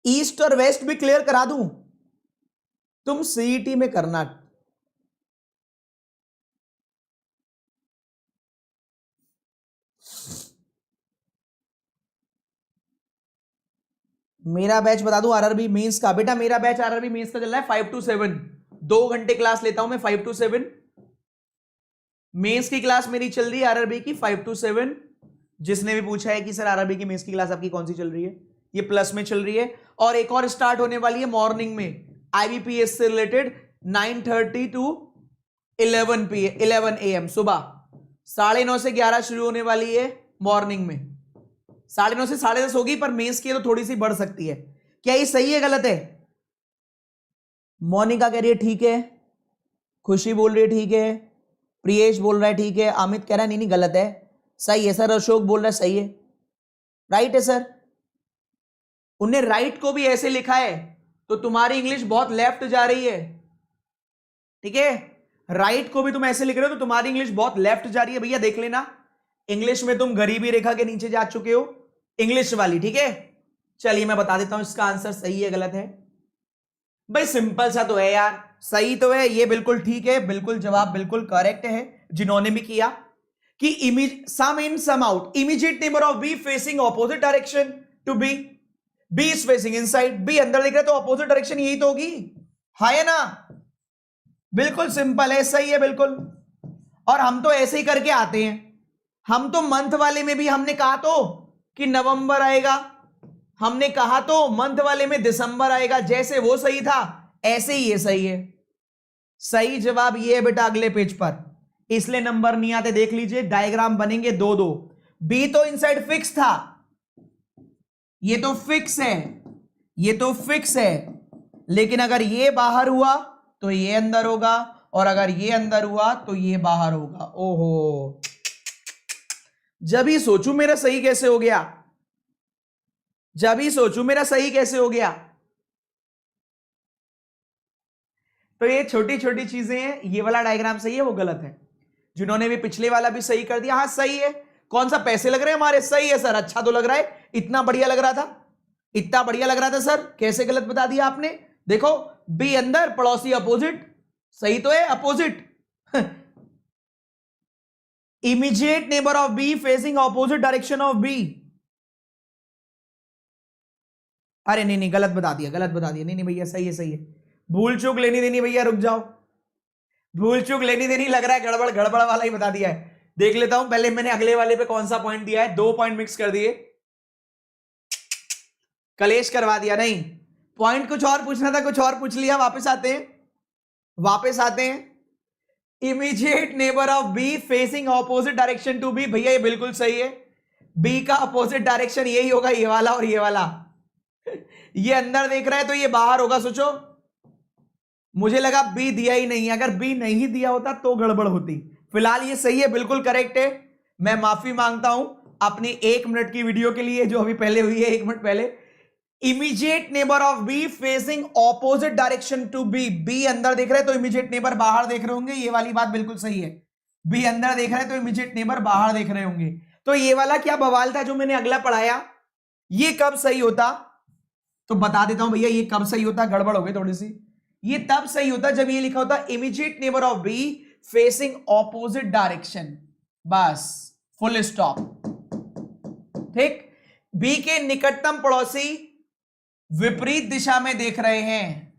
ईस्ट और वेस्ट भी क्लियर करा दूं, तुम सीईटी में करना। मेरा बैच बता दूं आरआरबी मेंस का, बेटा मेरा बैच आरआरबी मेंस का चल रहा है 5 to 7, 2 घंटे क्लास लेता हूं मैं 5 to 7। मेंस की क्लास मेरी चल रही है आरआरबी की 5 to 7। जिसने भी पूछा है कि सर आरआरबी की मेंस की क्लास आपकी कौन सी चल रही है, ये प्लस में चल रही है। और एक और स्टार्ट होने वाली है मॉर्निंग में आईबीपीएस से रिलेटेड 9:30 to 11 AM, सुबह 9:30 से 11 शुरू होने वाली है मॉर्निंग में। 9:30 से 10:30 होगी, पर मेंस की तो थोड़ी सी बढ़ सकती है। क्या ये सही है गलत है? मोनिका कह रही है ठीक है, खुशी बोल रही है ठीक है, प्रियेश बोल रहा है ठीक है, अमित कह रहा है नहीं नहीं गलत है, सही है सर, अशोक बोल रहा है सही है, राइट है सर। उन्हें राइट को भी ऐसे लिखा है तो तुम्हारी इंग्लिश बहुत लेफ्ट जा रही है। ठीक है, राइट को भी तुम ऐसे लिख रहे हो तो तुम्हारी इंग्लिश बहुत लेफ्ट जा रही है। भैया देख लेना, इंग्लिश में तुम गरीबी रेखा के नीचे जा चुके हो, इंग्लिश वाली। ठीक है, चलिए मैं बता देता हूं इसका आंसर सही है गलत है। भाई सिंपल सा तो है यार, सही तो है ये, बिल्कुल ठीक है, बिल्कुल जवाब बिल्कुल करेक्ट है जिन्होंने भी किया कि some in some out, immediate neighbour of B facing opposite direction to B, B is facing inside, B अंदर दिख रहा है तो ऑपोजिट डायरेक्शन यही तो होगी, है ना। बिल्कुल सिंपल है, सही है बिल्कुल। और हम तो ऐसे ही करके आते हैं, हम तो मंथ वाले में भी हमने कहा तो कि नवंबर आएगा, हमने कहा तो मंथ वाले में दिसंबर आएगा, जैसे वो सही था ऐसे ही ये सही है। सही जवाब ये है बेटा अगले पेज पर, इसलिए नंबर नहीं आते, देख लीजिए डायग्राम बनेंगे 2-2। बी तो इनसाइड फिक्स था, ये तो फिक्स है, ये तो फिक्स है, लेकिन अगर ये बाहर हुआ तो ये अंदर होगा, और अगर ये अंदर हुआ तो ये बाहर होगा। ओहो, जब ही सोचू मेरा सही कैसे हो गया, जब ही सोचू मेरा सही कैसे हो गया। तो ये छोटी छोटी चीजें हैं, ये वाला डायग्राम सही है वो गलत है, जिन्होंने भी पिछले वाला भी सही कर दिया, हाँ सही है। कौन सा पैसे लग रहे हैं हमारे, सही है सर, अच्छा तो लग रहा है, इतना बढ़िया लग रहा था, इतना बढ़िया लग रहा था सर, कैसे गलत बता दिया आपने। देखो बी अंदर, पड़ोसी अपोजिट, सही तो है opposite. Immediate neighbour of B facing opposite direction of B. अरे नहीं नहीं गलत बता दिया, गलत बता दिया, नहीं नहीं भैया सही है सही है, भूल चूक लेनी देनी भैया, रुक जाओ, भूल चूक लेनी देनी लग रहा है, गड़बड़ गड़बड़ वाला ही बता दिया है। देख लेता हूं पहले मैंने अगले वाले पे कौन सा पॉइंट दिया है, 2 पॉइंट मिक्स कर दिए, कलेश करवा दिया। नहीं, पॉइंट कुछ और पूछना था, कुछ और पूछ लिया। वापस आते हैं, वापस आते हैं। Immediate neighbour of B facing opposite direction to B, भैया ये बिल्कुल सही है, बी का अपोजिट डायरेक्शन यही होगा, ये वाला और ये वाला। ये अंदर देख रहा है तो ये बाहर होगा। सोचो, मुझे लगा बी दिया ही नहीं, अगर बी नहीं दिया होता तो गड़बड़ होती। फिलहाल ये सही है, बिल्कुल करेक्ट है। मैं माफी मांगता हूं अपनी 1 मिनट की वीडियो के लिए जो अभी पहले हुई है, 1 मिनट पहले। Immediate neighbour of B facing opposite direction to B, B अंदर देख रहे हैं तो इमीडिएट नेबर बाहर देख रहे होंगे, ये वाली बात बिल्कुल सही है। बी अंदर देख रहे हैं तो इमीडिएट नेबर बाहर देख रहे होंगे। तो ये वाला क्या बवाल था जो मैंने अगला पढ़ाया, ये कब सही होता, तो बता देता हूं भैया ये कब सही होता, गड़बड़ हो गई थोड़ी सी। ये तब सही होता जब ये लिखा होता immediate neighbour of B facing opposite direction, बस फुल स्टॉप। ठीक, बी के निकटतम पड़ोसी विपरीत दिशा में देख रहे हैं,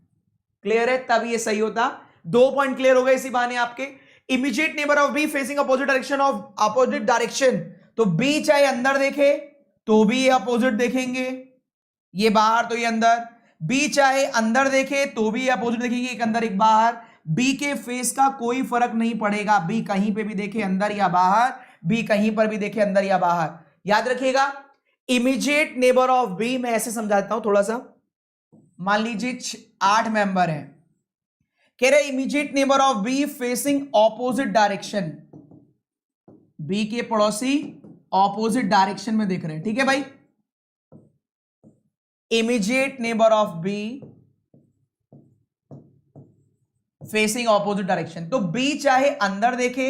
क्लियर है, तब ये सही होता। 2 पॉइंट क्लियर हो गए इसी बहाने आपके। Immediate neighbour of B facing opposite direction of opposite direction, तो बी चाहे अंदर देखे तो भी ये अपोजिट देखेंगे, ये बाहर तो ये अंदर। बी चाहे अंदर देखे तो भी ये अपोजिट देखेंगे, एक अंदर एक बाहर। बी के फेस का कोई फर्क नहीं पड़ेगा, बी कहीं पे भी देखे अंदर या बाहर, बी कहीं पर भी देखे अंदर या बाहर। याद रखिएगा, इमीडिएट नेबर ऑफ बी, मैं ऐसे समझाता हूं थोड़ा सा। मान लीजिए 8 मेंबर हैं, कह रहे immediate neighbour of B facing opposite direction, B के पड़ोसी ऑपोजिट डायरेक्शन में देख रहे हैं, ठीक है भाई। Immediate neighbour of B facing opposite direction, तो बी चाहे अंदर देखे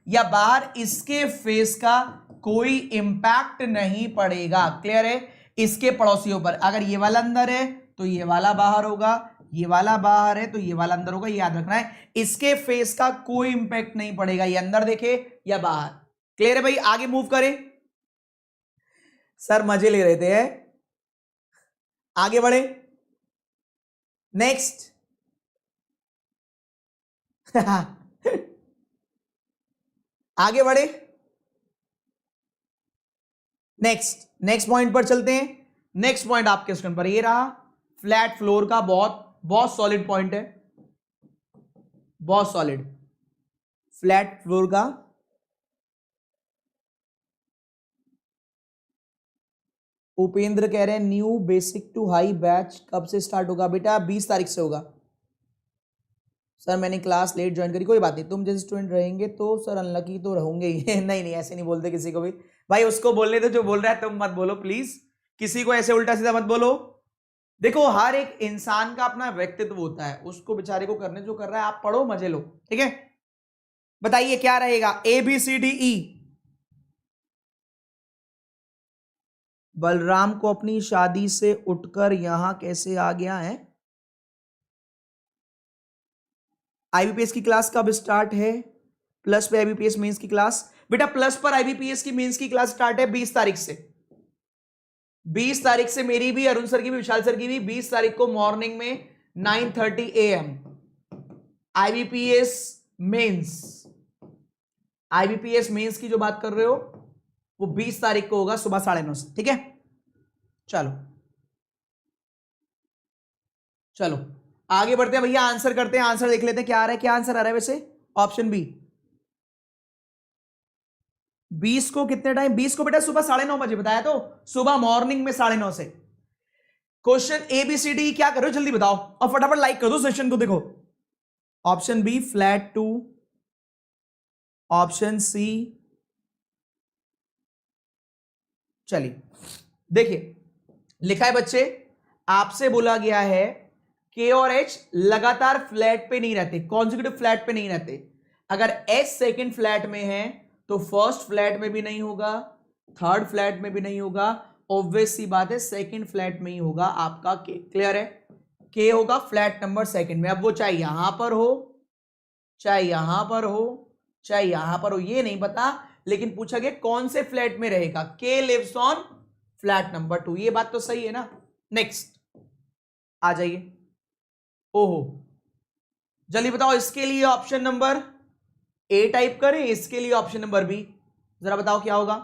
या बाहर, इसके फेस का कोई इंपैक्ट नहीं पड़ेगा। क्लियर है, इसके पड़ोसियों पर। अगर ये वाला अंदर है तो ये वाला बाहर होगा, ये वाला बाहर है तो ये वाला अंदर होगा, याद रखना है। इसके फेस का कोई इंपैक्ट नहीं पड़ेगा, ये अंदर देखे या बाहर। क्लियर है भाई, आगे मूव करें। सर मजे ले रहे थे, आगे बढ़े। नेक्स्ट आगे बढ़े, नेक्स्ट पॉइंट पर चलते हैं। नेक्स्ट पॉइंट आपके स्क्रीन पर ये रहा, फ्लैट फ्लोर का। बहुत सॉलिड पॉइंट है, बहुत सॉलिड फ्लैट फ्लोर का। उपेंद्र कह रहे हैं new basic to high batch कब से स्टार्ट होगा? बेटा 20 तारीख से होगा। सर मैंने क्लास लेट ज्वाइन करी, कोई बात नहीं, तुम जैसे स्टूडेंट रहेंगे तो सर अनलकी तो रहोगे ही। नहीं ऐसे नहीं बोलते किसी को भी भाई, उसको बोलने दो जो बोल रहा है, तुम मत बोलो प्लीज, किसी को ऐसे उल्टा सीधा मत बोलो। देखो हर एक इंसान का अपना व्यक्तित्व होता है, उसको बेचारे को करने जो कर रहा है, आप पढ़ो मजे लो, ठीक है। बताइए क्या रहेगा, ABCDE। बलराम को अपनी शादी से उठकर यहां कैसे आ गया है? आईबीपीएस की क्लास कब स्टार्ट है? प्लस पे आईबीपीएस मेंस की क्लास, बेटा प्लस पर आईबीपीएस की मेंस की क्लास स्टार्ट है 20 तारीख से। 20 तारीख से मेरी भी, अरुण सर की भी, विशाल सर की भी। 20 तारीख को मॉर्निंग में 9:30 AM IBPS mains, IBPS mains की जो बात कर रहे हो वो 20 तारीख को होगा सुबह 9:30 से, ठीक है। चलो आगे बढ़ते हैं भैया, आंसर करते हैं, आंसर देख लेते हैं क्या आ रहा है। क्या आंसर आ रहा है वैसे? Option B. 20 को कितने टाइम? 20 को बेटा सुबह 9:30 बजे बताया, तो सुबह मॉर्निंग में 9:30 से। क्वेश्चन ABCD क्या करो जल्दी बताओ, और फटाफट लाइक कर दो सेशन को। देखो option B flat 2, option C, चलिए देखिए लिखा है बच्चे, आपसे बोला गया है K और H लगातार फ्लैट पे नहीं रहते, कॉन्जिक्यूटिव फ्लैट पे नहीं रहते। अगर H सेकंड फ्लैट में है तो फर्स्ट फ्लैट में भी नहीं होगा, थर्ड फ्लैट में भी नहीं होगा, ऑब्वियस सी बात है सेकंड फ्लैट में ही होगा आपका K। क्लियर है, K होगा फ्लैट नंबर सेकंड में। अब वो चाहे यहां पर हो, चाहे यहां पर हो, चाहे यहां पर हो, ये नहीं पता, लेकिन पूछा गया कौन से फ्लैट में रहेगा। K lives on flat number 2, ये बात तो सही है ना। नेक्स्ट आ जाइए। ओहो जल्दी बताओ, इसके लिए ऑप्शन नंबर A टाइप करें, इसके लिए ऑप्शन नंबर B, जरा बताओ क्या होगा।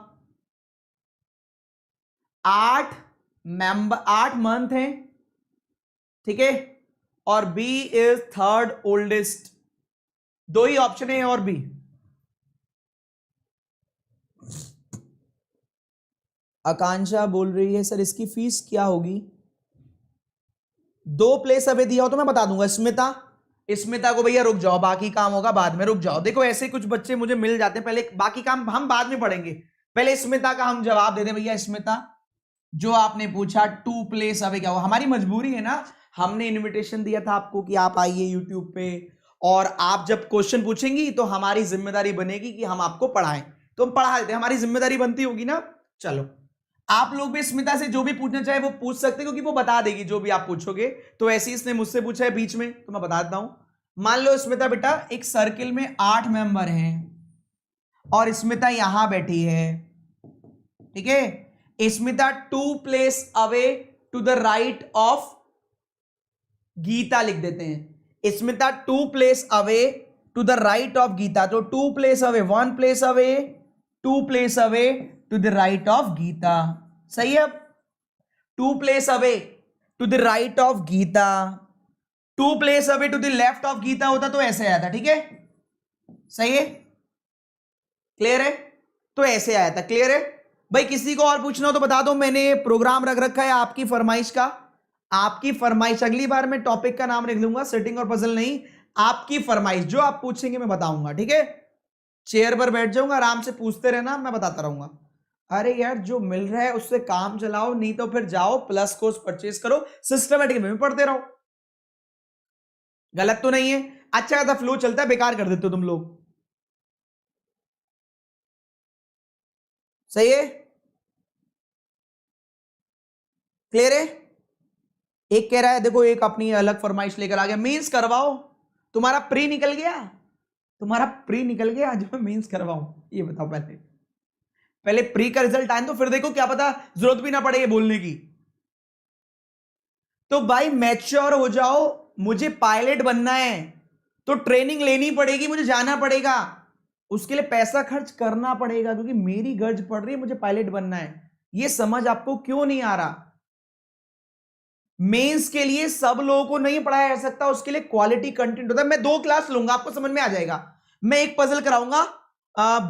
8 मंथ है, ठीक है, और B इज थर्ड ओल्डेस्ट। दो ही ऑप्शन है, A और B। आकांक्षा बोल रही है सर इसकी फीस क्या होगी? 2 प्लेस अभी दिया हो तो मैं बता दूंगा। स्मिता को भैया रुक जाओ, बाकी काम होगा बाद में, रुक जाओ। देखो ऐसे कुछ बच्चे मुझे मिल जाते हैं, पहले बाकी काम हम बाद में पढ़ेंगे, पहले स्मिता का हम जवाब दे दें। भैया स्मिता जो आपने पूछा 2 प्लेस अवे क्या होगा, हमारी मजबूरी है ना, हमने इनविटेशन दिया था आपको कि आप आइए यूट्यूब पे, और आप जब क्वेश्चन पूछेंगी तो हमारी जिम्मेदारी बनेगी कि हम आपको पढ़ाएं, तो हम पढ़ा देते, हमारी जिम्मेदारी बनती होगी ना। चलो आप लोग भी स्मिता से जो भी पूछना चाहे वो पूछ सकते हैं, क्योंकि वो बता देगी जो भी आप पूछोगे। तो ऐसे ही इसने मुझसे पूछा है बीच में, तो मैं बता देता हूं। मान लो स्मिता बेटा एक सर्किल में 8 मेंबर हैं और स्मिता यहां बैठी है, ठीक है। Smita 2 place away to the right of Geeta लिख देते हैं, Smita 2 place away to the right of Geeta, तो 2 place away, 1 place away, 2 place away to the right of Geeta. सही है। 2 place away to the right of Geeta, 2 place away to the left of Geeta होता तो ऐसे आया था। ठीक है, सही है, क्लियर है, तो ऐसे आया था। क्लियर है भाई? किसी को और पूछना हो तो बता दो, मैंने प्रोग्राम रख रखा है आपकी फरमाइश का। आपकी फरमाइश, अगली बार मैं टॉपिक का नाम लिख लूंगा, सेटिंग और पजल नहीं, आपकी फरमाइश, जो आप पूछेंगे मैं बताऊंगा। ठीक है, चेयर पर बैठ जाऊंगा, आराम से पूछते रहना, मैं बताता रहूंगा। अरे यार, जो मिल रहा है उससे काम चलाओ, नहीं तो फिर जाओ प्लस कोर्स परचेज करो, सिस्टमेटिक में पढ़ते रहो। गलत तो नहीं है? अच्छा खासा फ्लो चलता है, बेकार कर देते हो तुम लोग। सही है, क्लियर है? एक कह रहा है, देखो एक अपनी अलग फरमाइश लेकर आ गया, मींस करवाओ। तुम्हारा प्री निकल गया, तुम्हारा प्री निकल गया, जो मैं मींस करवाऊं, ये बताओ। पहले प्री का रिजल्ट आए तो फिर देखो, क्या पता जरूरत भी ना पड़े बोलने की। तो भाई मैच्योर हो जाओ, मुझे पायलट बनना है तो ट्रेनिंग लेनी पड़ेगी, मुझे जाना पड़ेगा, उसके लिए पैसा खर्च करना पड़ेगा, क्योंकि मेरी गर्ज पड़ रही है, मुझे पायलट बनना है। ये समझ आपको क्यों नहीं आ रहा? मेंस के लिए सब लोगों को नहीं पढ़ाया जा सकता, उसके लिए क्वालिटी कंटेंट होता है। मैं 2 क्लास लूंगा, आपको समझ में आ जाएगा। मैं एक पजल कराऊंगा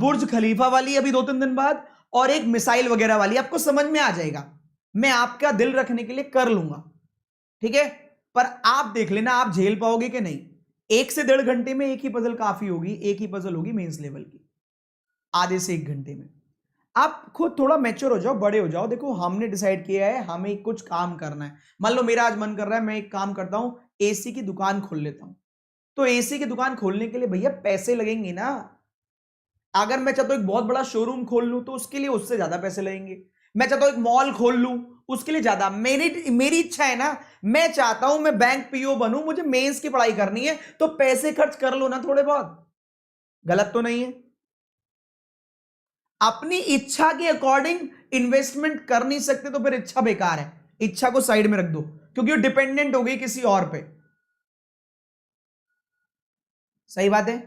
बुर्ज खलीफा वाली अभी 2-3 दिन बाद, और एक मिसाइल वगैरह वाली, आपको समझ में आ जाएगा। मैं आपका दिल रखने के लिए कर लूंगा, ठीक है? पर आप देख लेना, आप झेल पाओगे कि नहीं। 1 से 1.5 घंटे में एक ही पजल काफी होगी, एक ही पजल होगी मेंस लेवल की, आधे से 1 घंटे में। आप खुद थोड़ा मैच्योर हो जाओ, बड़े हो जाओ। देखो, हमने डिसाइड किया है, हमें कुछ काम करना है। मान लो मेरा आज मन कर रहा है, मैं एक काम करता हूं, एसी की दुकान खोल लेता हूं। तो एसी की दुकान खोलने के लिए भैया पैसे लगेंगे ना। अगर मैं चाहता हूं एक बहुत बड़ा शोरूम खोल लूं, तो उसके लिए उससे ज्यादा पैसे लगेंगे। मैं चाहता हूं एक मॉल खोल लूं, उसके लिए ज्यादा। मेरी इच्छा है ना, मैं चाहता हूं मैं बैंक पीओ बनूं, मुझे मेंस की पढ़ाई करनी है, तो पैसे खर्च कर लो ना थोड़े बहुत। गलत तो नहीं है? अपनी इच्छा के अकॉर्डिंग इन्वेस्टमेंट कर नहीं सकते तो फिर इच्छा बेकार है। इच्छा को साइड में रख दो, क्योंकि वो डिपेंडेंट हो गई किसी और पे। सही बात है?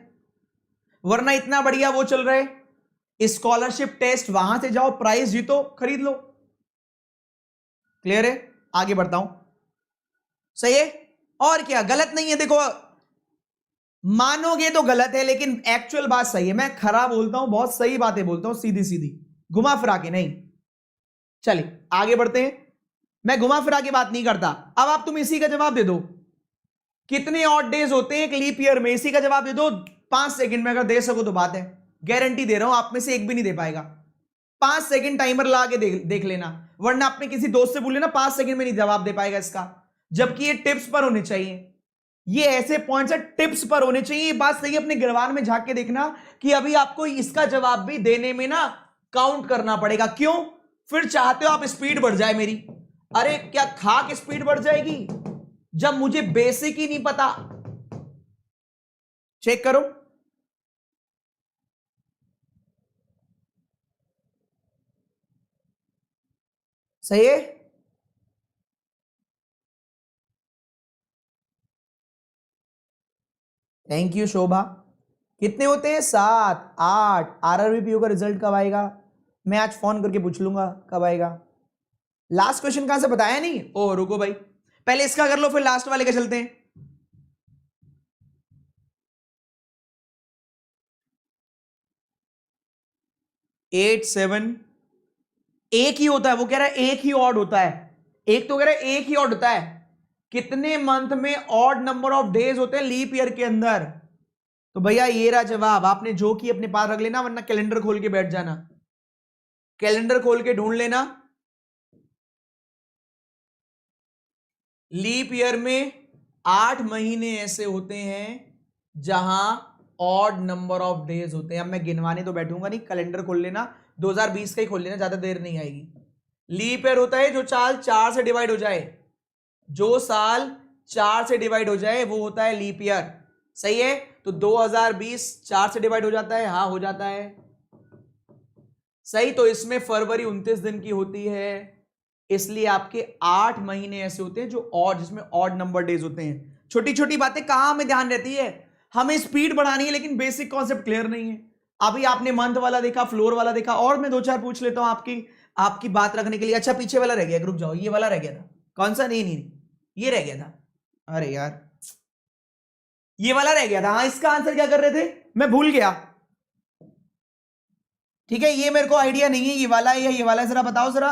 वरना इतना बढ़िया वो चल रहा है, स्कॉलरशिप टेस्ट, वहां से जाओ, प्राइज जीतो, खरीद लो। क्लियर है? आगे बढ़ता हूं। सही है? और क्या, गलत नहीं है। देखो, मानोगे तो गलत है, लेकिन एक्चुअल बात सही है। मैं खरा बोलता हूं, बहुत सही बातें बोलता हूं, सीधी सीधी, घुमा फिरा के नहीं। चलिए आगे बढ़ते हैं। मैं घुमा फिरा के बात नहीं करता। अब आप तुम इसी का जवाब दे दो, कितने ऑड डेज होते हैं एक लीप ईयर में? इसी का जवाब दे दो 5 सेकंड में, अगर दे सको तो बात है। गारंटी दे रहा हूं, आप में से एक भी नहीं दे पाएगा। 5 सेकंड टाइमर ला के देख लेना, वरना अपने किसी दोस्त से बोल लेना, 5 सेकंड में नहीं जवाब दे पाएगा इसका। जबकि ये टिप्स पर होने चाहिए, ये ऐसे पॉइंट्स है टिप्स पर होने चाहिए। ये बात सही है, अपने गिरवान में झांक के देखना कि अभी आपको इसका जवाब भी देने में ना काउंट करना पड़ेगा। क्यों? फिर चाहते हो आप स्पीड बढ़ जाए मेरी? अरे क्या खाक स्पीड बढ़ जाएगी जब मुझे बेसिक ही नहीं पता? चेक करो, सही है? थैंक यू शोभा। कितने होते हैं? 7, 8। आरआरबी का रिजल्ट कब आएगा? मैं आज फोन करके पूछ लूंगा कब आएगा। लास्ट क्वेश्चन कहां से बताया नहीं? ओ रुको भाई, पहले इसका कर लो, फिर लास्ट वाले का चलते हैं। 8, 7 एक ही होता है, वो कह रहा है एक ही ऑड होता है। एक तो कह रहा है एक ही ऑड होता है। कितने मंथ में ऑड नंबर ऑफ डेज होते हैं लीप ईयर के अंदर? तो भैया ये रहा जवाब। आपने जो कि अपने पास रख लेना, वरना कैलेंडर खोल के बैठ जाना, कैलेंडर खोल के ढूंढ लेना। लीप ईयर में 8 महीने ऐसे होते हैं जहां ऑड नंबर ऑफ डेज होते हैं। अब मैं गिनवाने तो बैठूंगा नहीं, कैलेंडर खोल लेना, 2020 का ही खोल लेना, ज्यादा देर नहीं आएगी। लीप ईयर होता है जो साल 4 से डिवाइड हो जाए, जो साल 4 से डिवाइड हो जाए वो होता है लीप ईयर। सही है? तो 2020 4 से डिवाइड हो जाता है, हाँ हो जाता है। सही, तो इसमें फरवरी 29 दिन की होती है, इसलिए आपके 8 महीने ऐसे होते हैं जो ऑड, जिसमें ऑड नंबर डेज होते हैं। छोटी छोटी बातें कहां हमें ध्यान रहती है, हमें स्पीड बढ़ानी है लेकिन बेसिक कॉन्सेप्ट क्लियर नहीं है। अभी आपने मंथ वाला देखा, फ्लोर वाला देखा, और मैं 2-4 पूछ लेता हूं आपकी बात रखने के लिए। अच्छा पीछे वाला रह गया, रुक जाओ, ये वाला रह गया था, कौन सा? नहीं, ये रह गया था, अरे यार ये वाला रह गया था। हाँ, इसका आंसर क्या कर रहे थे, मैं भूल गया। ठीक है, ये मेरे को आइडिया नहीं है ये वाला है या ये वाला है, जरा बताओ जरा।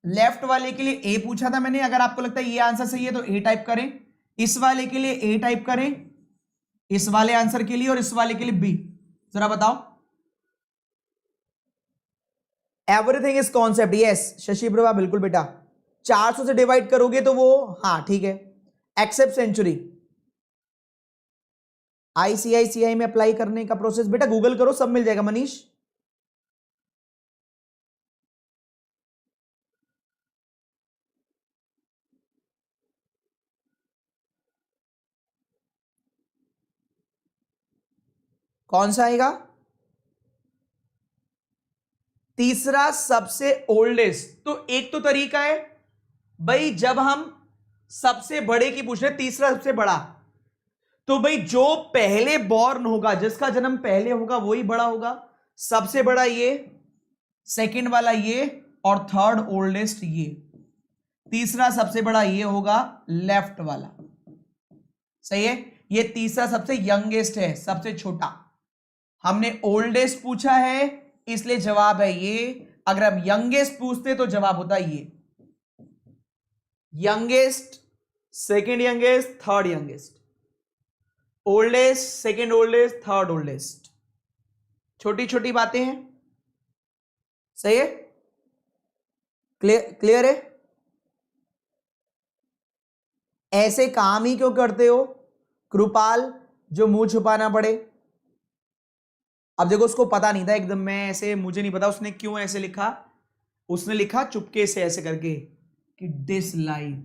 लेफ्ट वाले के लिए ए पूछा था मैंने, अगर आपको लगता है ये आंसर सही है तो ए टाइप करें, इस वाले के लिए ए टाइप करें, इस वाले आंसर के लिए, और इस वाले के लिए बी। जरा बताओ। Everything is concept, yes Shashi Prabha, बिल्कुल बेटा। 400 से डिवाइड करोगे तो वो, हाँ ठीक है, एक्सेप्ट सेंचुरी। आईसीआईसीआई में अप्लाई करने का प्रोसेस बेटा गूगल करो, सब मिल जाएगा मनीष। कौन सा आएगा? तीसरा सबसे ओल्डेस्ट। तो एक तो तरीका है भाई, जब हम सबसे बड़े की पूछ रहे, तीसरा सबसे बड़ा, तो भाई जो पहले बॉर्न होगा, जिसका जन्म पहले होगा वही बड़ा होगा। सबसे बड़ा ये, सेकंड वाला ये, और थर्ड ओल्डेस्ट ये। तीसरा सबसे बड़ा ये होगा, लेफ्ट वाला, सही है। ये तीसरा सबसे यंगेस्ट है, सबसे छोटा। हमने ओल्डेस्ट पूछा है इसलिए जवाब है ये। अगर हम यंगेस्ट पूछते तो जवाब होता ये, youngest, second youngest, third youngest, oldest, second oldest, third oldest. छोटी छोटी बातें हैं, सही है, क्लियर है। ऐसे काम ही क्यों करते हो कृपाल, जो मुंह छुपाना पड़े? अब देखो, उसको पता नहीं था एकदम, मैं ऐसे, मुझे नहीं पता उसने क्यों ऐसे लिखा। उसने लिखा चुपके से ऐसे करके कि डिसलाइक,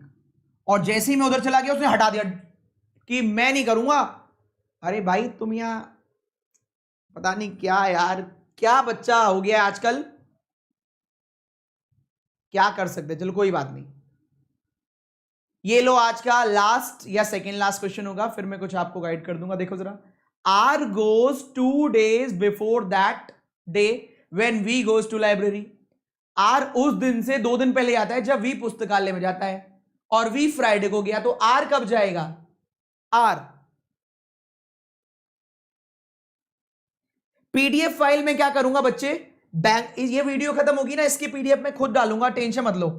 और जैसे ही मैं उधर चला गया उसने हटा दिया कि मैं नहीं करूंगा। अरे भाई तुम यहां पता नहीं क्या यार, क्या बच्चा हो गया आजकल, क्या कर सकते। चलो कोई बात नहीं, ये लो आज का लास्ट या सेकेंड लास्ट क्वेश्चन होगा, फिर मैं कुछ आपको गाइड कर दूंगा। देखो जरा, R goes 2 days before that day when V goes to library. R उस दिन से 2 दिन पहले आता है जब V पुस्तकालय में जाता है, और V फ्राइडे को गया, तो R कब जाएगा? R पीडीएफ फाइल में क्या करूंगा बच्चे, बैंक, ये वीडियो खत्म होगी ना, इसकी पीडीएफ में खुद डालूंगा, टेंशन मत लो।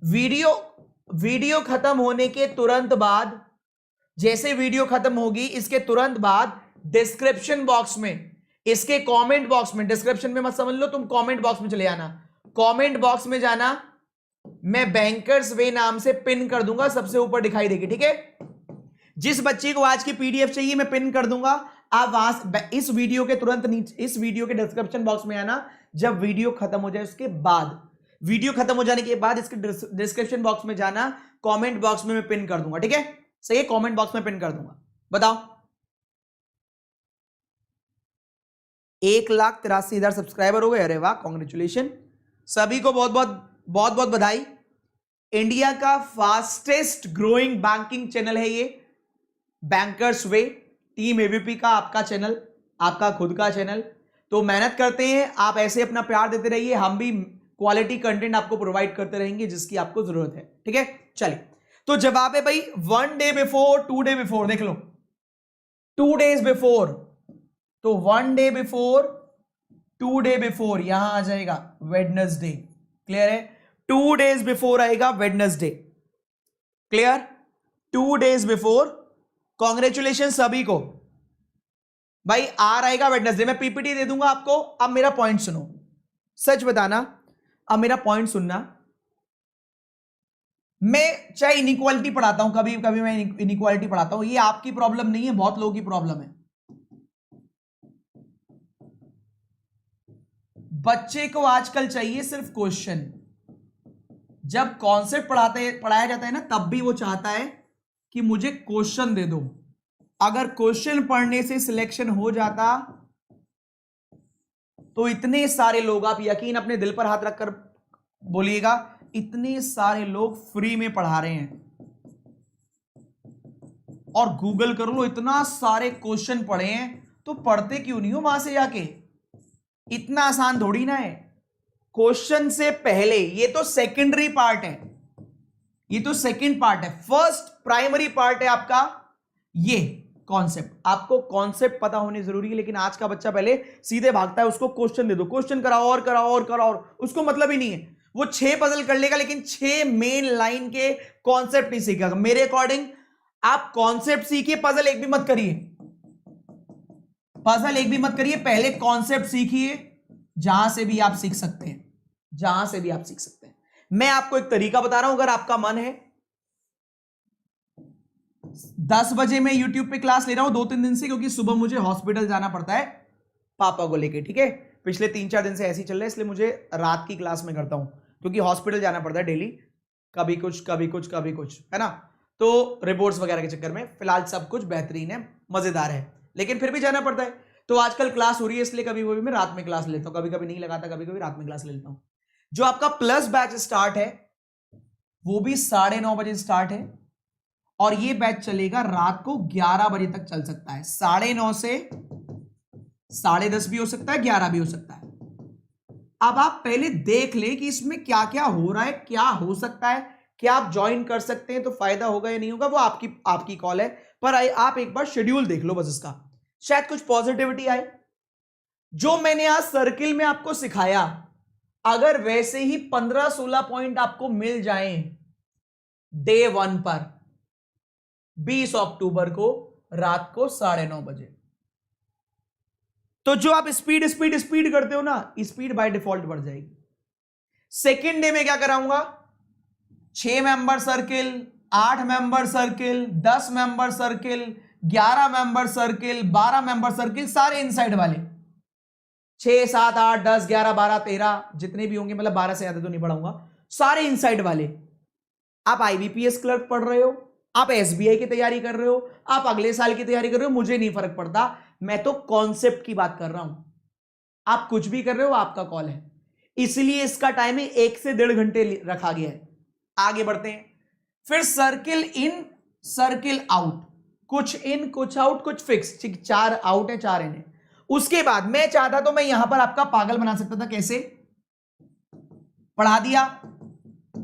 वीडियो खत्म होने के तुरंत बाद, जैसे वीडियो खत्म होगी इसके तुरंत बाद डिस्क्रिप्शन बॉक्स में, इसके कमेंट बॉक्स में, डिस्क्रिप्शन में मत समझ लो तुम, कमेंट बॉक्स में चले जाना, कमेंट बॉक्स में जाना, मैं बैंकर्स वे नाम से पिन कर दूंगा, सबसे ऊपर दिखाई देगी, ठीक है। जिस बच्चे को आज की पीडीएफ चाहिए मैं पिन कर दूंगा, आप वहां इस वीडियो के तुरंत नीचे, इस वीडियो के डिस्क्रिप्शन बॉक्स में आना, जब वीडियो खत्म हो जाए उसके बाद, वीडियो खत्म हो जाने के बाद इसके डिस्क्रिप्शन बॉक्स में जाना, कमेंट बॉक्स में मैं पिन कर दूंगा, ठीक है, सही है, कमेंट बॉक्स में पिन कर दूंगा। बताओ, 1,83,000 सब्सक्राइबर हो गए, अरे वाह, कॉन्ग्रेचुलेशन, सभी को बहुत बहुत बहुत बहुत बधाई। इंडिया का फास्टेस्ट ग्रोइंग बैंकिंग चैनल है ये, बैंकर्स वे, टीम एबीपी का आपका चैनल, आपका खुद का चैनल। तो मेहनत करते हैं, आप ऐसे अपना प्यार देते रहिए, हम भी क्वालिटी कंटेंट आपको प्रोवाइड करते रहेंगे जिसकी आपको जरूरत है, ठीक है। चलिए, तो जवाब है भाई 1 डे बिफोर, 2 डे बिफोर, देख लो 2 डेज बिफोर, तो 1 डे बिफोर, 2 डे बिफोर, यहां आ जाएगा वेडनेसडे, क्लियर है। 2 डेज बिफोर आएगा Wednesday, clear, 2 days before. Congratulation सभी को भाई, आर आएगा वेडनेसडे, मैं पीपीटी दे दूंगा आपको। अब मेरा पॉइंट सुनो, सच बताना, अब मेरा पॉइंट सुनना। मैं चाहे इनइक्वालिटी पढ़ाता हूं, कभी कभी मैं इनइक्वालिटी पढ़ाता हूं, ये आपकी प्रॉब्लम नहीं है, बहुत लोगों की प्रॉब्लम है। बच्चे को आजकल चाहिए सिर्फ क्वेश्चन, जब कॉन्सेप्ट पढ़ाया जाता है ना, तब भी वो चाहता है कि मुझे क्वेश्चन दे दो। अगर क्वेश्चन पढ़ने से सिलेक्शन हो जाता तो इतने सारे लोग, आप यकीन अपने दिल पर हाथ रखकर बोलिएगा, इतने सारे लोग फ्री में पढ़ा रहे हैं। और गूगल कर लो, इतना सारे क्वेश्चन पढ़े हैं तो पढ़ते क्यों नहीं हो वहां से जाके? इतना आसान थोड़ी ना है। क्वेश्चन से पहले, ये तो सेकेंडरी पार्ट है, ये तो सेकंड पार्ट है। फर्स्ट प्राइमरी पार्ट है आपका ये कॉन्सेप्ट। आपको कॉन्सेप्ट पता होने जरूरी है, लेकिन आज का बच्चा पहले सीधे भागता है, उसको क्वेश्चन दे दो, क्वेश्चन कराओ और कराओ और कराओ, उसको मतलब ही नहीं है। वो 6 पजल कर लेगा लेकिन 6 मेन लाइन के कॉन्सेप्ट नहीं सीखेगा। मेरे अकॉर्डिंग आप कॉन्सेप्ट सीखिए, पजल एक भी मत करिए, पजल एक भी मत करिए, पहले कॉन्सेप्ट सीखिए। जहां से भी आप सीख सकते हैं, जहां से भी आप सीख सकते हैं। मैं आपको एक तरीका बता रहा हूं, अगर आपका मन है 10 बजे मैं YouTube पे क्लास ले रहा हूं 2-3 दिन से, क्योंकि सुबह मुझे हॉस्पिटल जाना पड़ता है पापा को लेके, ठीक है। पिछले 3-4 दिन से ऐसे ही चल रहा है, इसलिए मुझे रात की क्लास में करता हूं, क्योंकि हॉस्पिटल जाना पड़ता है डेली, कभी कुछ कभी कुछ कभी कुछ, है ना। तो रिपोर्ट्स वगैरह के चक्कर में फिलहाल सब कुछ बेहतरीन है, मजेदार है, लेकिन फिर भी जाना पड़ता है। तो आजकल क्लास हो रही है, इसलिए कभी वो भी मैं रात में क्लास लेता हूं, कभी कभी नहीं लगाता, कभी कभी रात में क्लास ले लेता हूं। जो आपका प्लस बैच स्टार्ट है वो भी 9:30 बजे स्टार्ट है, और ये बैच चलेगा रात को 11 बजे तक चल सकता है। 9:30 से 10:30 भी हो सकता है, 11 भी हो सकता है। अब आप पहले देख ले कि इसमें क्या क्या हो रहा है, क्या हो सकता है, क्या आप ज्वाइन कर सकते हैं तो फायदा होगा या नहीं होगा, वो आपकी कॉल है। पर आप एक बार शेड्यूल देख लो बस इसका, शायद कुछ पॉजिटिविटी आए। जो मैंने आज सर्किल में आपको सिखाया, अगर वैसे ही 15-16 पॉइंट आपको मिल जाएं डे 1 पर 20 अक्टूबर को रात को 9:30 बजे, तो जो आप स्पीड स्पीड स्पीड करते हो ना, स्पीड बाय डिफॉल्ट बढ़ जाएगी। सेकेंड डे में क्या कराऊंगा, 6 member circle, 8 member circle, 10 member circle, 11 member circle, 12 member circle, सारे इनसाइड वाले 6, 7, 8, 10, 11, 12, 13 जितने भी होंगे, मतलब 12 से ज्यादा तो नहीं पढ़ाऊंगा, सारे इनसाइड वाले। आप आईबीपीएस क्लर्क पढ़ रहे हो, आप एसबीआई की तैयारी कर रहे हो, आप अगले साल की तैयारी कर रहे हो, मुझे नहीं फर्क पड़ता, मैं तो कॉन्सेप्ट की बात कर रहा हूं। आप कुछ भी कर रहे हो, आपका कॉल है, इसलिए इसका टाइमिंग 1 से 1.5 घंटे रखा गया है। आगे बढ़ते हैं। फिर सर्किल इन सर्किल आउट, कुछ इन कुछ आउट, कुछ फिक्स, ठीक, 4 आउट है 4 इन है। उसके बाद मैं चाहता तो मैं यहां पर आपका पागल बना सकता था, कैसे पढ़ा दिया,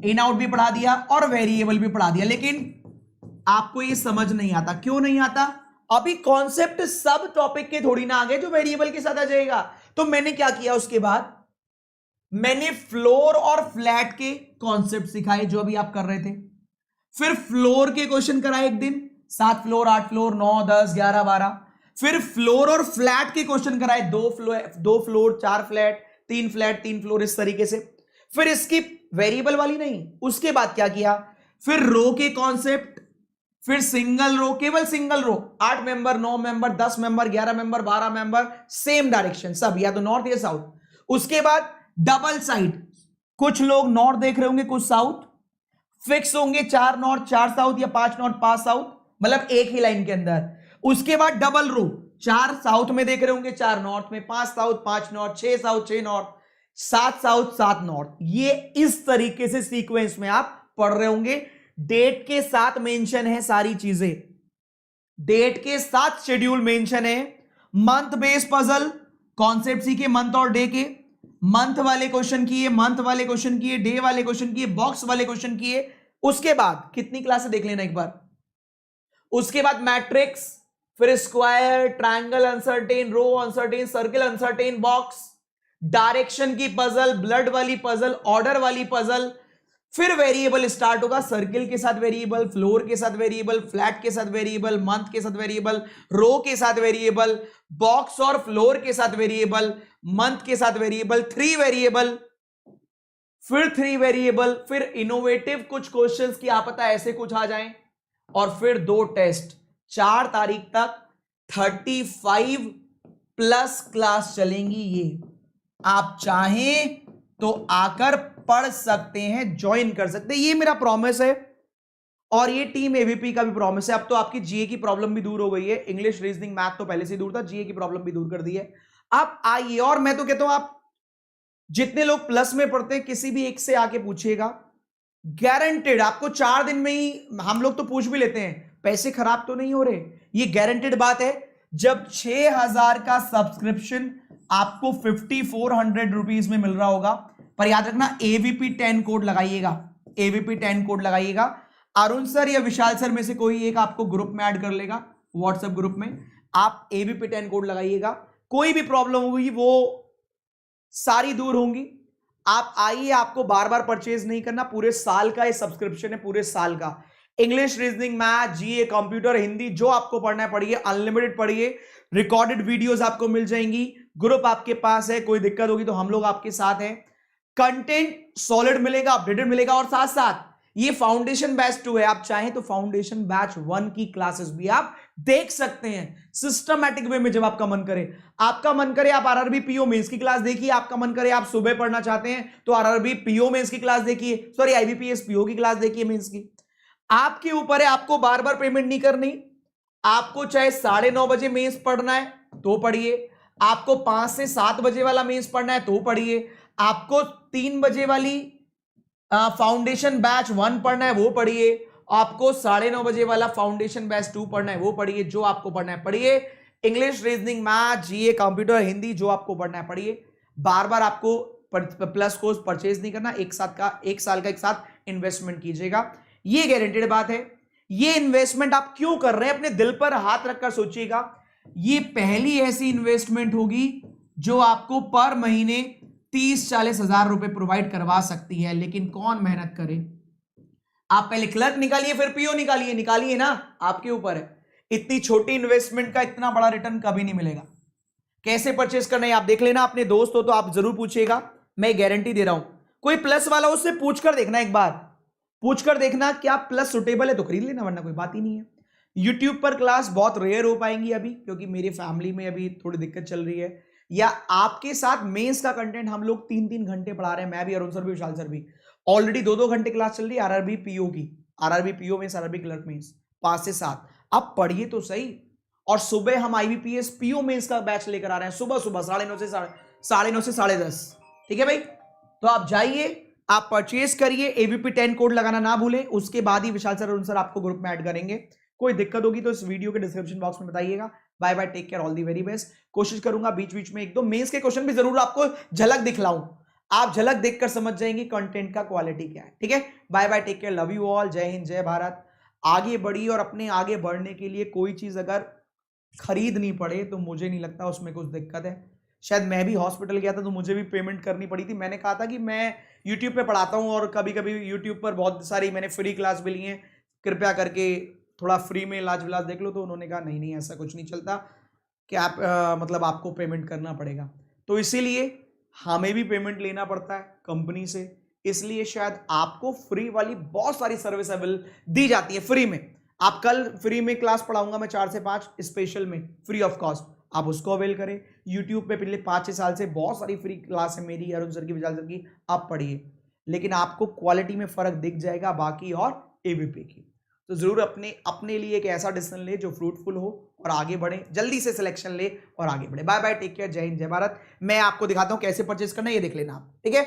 इन आउट भी पढ़ा दिया और वेरिएबल भी पढ़ा दिया, लेकिन आपको ये समझ नहीं आता। क्यों नहीं आता? अभी कॉन्सेप्ट सब टॉपिक के थोड़ी ना आ गए जो वेरिएबल के साथ आ जाएगा। तो मैंने क्या किया, उसके बाद मैंने फ्लोर और फ्लैट के कॉन्सेप्ट सिखाए जो अभी आप कर रहे थे। फिर फ्लोर के क्वेश्चन कराए एक दिन, 7 फ्लोर, 8 फ्लोर, 9, 10, 11, 12। फिर फ्लोर और फ्लैट के क्वेश्चन कराए, 2 फ्लोर 4 फ्लैट, 3 फ्लैट 3 फ्लोर, इस तरीके से। फिर इसकी वेरिएबल वाली नहीं। उसके बाद क्या किया, फिर रो के कॉन्सेप्ट, फिर सिंगल रो, केवल single row, 8 member, 9 member, 10 member, 11 member, 12 member, same direction सब, या तो नॉर्थ या साउथ। उसके बाद डबल साइड, कुछ लोग नॉर्थ देख रहे होंगे, कुछ साउथ, फिक्स होंगे 4 नॉर्थ 4 साउथ या 5 नॉर्थ 5 साउथ, मतलब एक ही लाइन के अंदर। उसके बाद डबल रो, 4 साउथ में देख रहे होंगे, 4 नॉर्थ में, 5 south 5 north, 6 south 6 north, 7 south 7 north. ये इस तरीके से सीक्वेंस में आप पढ़ रहे होंगे। डेट के साथ मेंशन है सारी चीजें, डेट के साथ शेड्यूल मेंशन है। मंथ बेस पजल कॉन्सेप्ट सीखे, मंथ और डे के, मंथ वाले क्वेश्चन किए, मंथ वाले क्वेश्चन किए, डे वाले क्वेश्चन किए, बॉक्स वाले क्वेश्चन किए। उसके बाद कितनी क्लासें देख लेना एक बार। उसके बाद मैट्रिक्स, फिर square, triangle uncertain, row uncertain, circle uncertain, box, direction की पजल, ब्लड वाली पजल, ऑर्डर वाली पजल। फिर वेरिएबल स्टार्ट होगा, सर्किल के साथ वेरिएबल, फ्लोर के साथ वेरिएबल, फ्लैट के साथ वेरिएबल, मंथ के साथ वेरिएबल, रो के साथ वेरिएबल, बॉक्स और फ्लोर के साथ वेरिएबल, मंथ के साथ वेरिएबल, 3 वेरिएबल, फिर 3 वेरिएबल, फिर इनोवेटिव कुछ क्वेश्चंस की आप पता ऐसे कुछ आ जाएं, और फिर 2 टेस्ट। 4 तारीख तक 35 प्लस क्लास चलेंगी। ये आप चाहें तो आकर पढ़ सकते हैं, ज्वाइन कर सकते हैं, ये मेरा प्रॉमिस है। और ये टीम एवीपी का भी प्रॉमिस है। अब तो आपकी जीए की प्रॉब्लम भी दूर हो गई है, इंग्लिश, रीजनिंग, मैथ तो पहले से दूर था, जीए की प्रॉब्लम भी दूर कर दी है। आप आइए, और मैं तो कहता हूं आप जितने लोग प्लस में पढ़ते हैं, किसी भी एक से आके पूछिएगा, गारंटेड आपको 4 दिन में ही, हम लोग तो पूछ भी लेते हैं, पैसे खराब तो नहीं हो रहे, ये गारंटेड बात है। जब 6,000 का सब्सक्रिप्शन आपको 5,400 रुपीज में मिल रहा होगा, पर याद रखना AVP 10 कोड लगाइएगा, AVP 10 कोड लगाइएगा। अरुण सर या विशाल सर में से कोई एक आपको ग्रुप में ऐड कर लेगा, व्हाट्सएप ग्रुप में आप AVP 10 कोड लगाइएगा। कोई भी प्रॉब्लम होगी वो सारी दूर होंगी। आप आइए, आपको बार बार परचेज नहीं करना, पूरे साल का ये सब्सक्रिप्शन है, पूरे साल का। इंग्लिश, रीजनिंग, मैथ, जीए, कंप्यूटर, हिंदी, जो आपको पढ़ना है पढ़िए, अनलिमिटेड पढ़िए। रिकॉर्डेड वीडियोस आपको मिल जाएंगी, ग्रुप आपके पास है, कोई दिक्कत होगी तो हम लोग आपके साथ हैं। कंटेंट सॉलिड मिलेगा, अपडेटेड मिलेगा, और साथ साथ ये फाउंडेशन बैच 2 है। आप चाहें तो फाउंडेशन बैच 1 की क्लासेस भी आप देख सकते हैं सिस्टमैटिक वे में, जब आपका मन करे। आपका मन करे आप आरआरबी पीओ मेंस की क्लास देखिए, आपका मन करे आप सुबह पढ़ना चाहते हैं तो आरआरबी पीओ मेंस की क्लास देखिए, सॉरी आईबीपीएस पीओ की क्लास देखिए मेंस की। आपके ऊपर है, आपको बार बार पेमेंट नहीं करनी। आपको चाहे 9:30 बजे मेंस पढ़ना है तो पढ़िए, आपको 5 से 7 बजे वाला मेंस पढ़ना है तो पढ़िए, आपको 3 बजे वाली फाउंडेशन बैच 1 पढ़ना है वो पढ़िए, आपको 9:30 बजे वाला फाउंडेशन बैच 2 पढ़ना है वो पढ़िए। जो आपको पढ़ना है पढ़िए, इंग्लिश, रीजनिंग, मैथ, जीए, कंप्यूटर, हिंदी, जो आपको पढ़ना है पढ़िए। बार बार आपको प्लस कोर्स परचेज नहीं करना, एक साल का एक साथ इन्वेस्टमेंट कीजिएगा, ये गारंटेड बात है। ये इन्वेस्टमेंट आप क्यों कर रहे हैं, अपने दिल पर हाथ रखकर सोचिएगा। ये पहली ऐसी इन्वेस्टमेंट होगी जो आपको पर महीने 30-40 हजार रुपए प्रोवाइड करवा सकती है, लेकिन कौन मेहनत करे। आप पहले क्लर्क निकालिए, फिर पीओ निकालिए ना, आपके ऊपर है। इतनी छोटी इन्वेस्टमेंट का इतना बड़ा रिटर्न कभी नहीं मिलेगा। कैसे परचेस करना है आप देख लेना, अपने दोस्त हो तो आप जरूर पूछिएगा, मैं गारंटी दे रहा हूं। कोई प्लस वाला उससे पूछकर देखना, एक बार पूछकर देखना क्या प्लस सुटेबल है तो खरीद लेना, वरना कोई बात ही नहीं है। यूट्यूब पर क्लास बहुत रेयर हो पाएंगी अभी, क्योंकि मेरी फैमिली में अभी थोड़ी दिक्कत चल रही है। या आपके साथ मेंस का कंटेंट हम लोग 3-3 घंटे पढ़ा रहे हैं, मैं भी, अरुण सर भी, विशाल सर भी। ऑलरेडी 2-2 घंटे क्लास चल रही है आरआरबी पीओ की, आरआरबी पीओ में, आरआरबी क्लर्क में 5 से 7। अब पढ़िए तो सही। और सुबह हम आईबीपीएस पीओ में इसका बैच लेकर आ रहे हैं, सुबह 9:30 से 10:30। ठीक है भाई, तो आप जाइए, आप परचेज करिए, AVP 10 कोड लगाना ना भूलें। उसके बाद ही विशाल सर, अरुण सर आपको ग्रुप में ऐड करेंगे। कोई दिक्कत होगी तो इस वीडियो के डिस्क्रिप्शन बॉक्स में बताइएगा। Bye bye, take care, all the very best. कोशिश करूंगा बीच बीच में 1-2 मेंस के क्वेश्चन भी जरूर आपको झलक दिखलाऊं, आप झलक देखकर समझ जाएंगे कंटेंट का क्वालिटी क्या है। ठीक है, bye bye, take care, love you all, जय हिंद, जय भारत। आगे बढ़िए, और अपने आगे बढ़ने के लिए कोई चीज अगर खरीदनी पड़े तो मुझे नहीं लगता उसमें कुछ दिक्कत है। शायद मैं भी हॉस्पिटल गया था तो मुझे भी पेमेंट करनी पड़ी थी। मैंने कहा था कि मैं यूट्यूब पे पढ़ाता हूँ और कभी कभी यूट्यूब पर बहुत सारी मैंने फ्री क्लास भी ली है, कृपया करके थोड़ा फ्री में इलाज विलाज देख लो। तो उन्होंने कहा नहीं ऐसा कुछ नहीं चलता कि आप मतलब आपको पेमेंट करना पड़ेगा। तो इसीलिए हमें भी पेमेंट लेना पड़ता है कंपनी से, इसलिए शायद आपको फ्री वाली बहुत सारी सर्विस अवेल दी जाती है फ्री में। आप कल फ्री में क्लास पढ़ाऊंगा मैं 4 से 5 स्पेशल में, फ्री ऑफ कॉस्ट, आप उसको अवेल करें। यूट्यूब पे पिछले 5-6 साल से बहुत सारी फ्री क्लास है मेरी, अरुण सर की, विशाल सर की, आप पढ़िए, लेकिन आपको क्वालिटी में फर्क दिख जाएगा बाकी और AVP की। तो जरूर अपने लिए एक ऐसा डिसीजन ले जो फ्रूटफुल हो और आगे बढ़े, जल्दी से सिलेक्शन ले और आगे बढ़े। बाय बाय, टेक केयर, जय हिंद, जय भारत। मैं आपको दिखाता हूं कैसे परचेज करना है, ये देख लेना आप। ठीक है।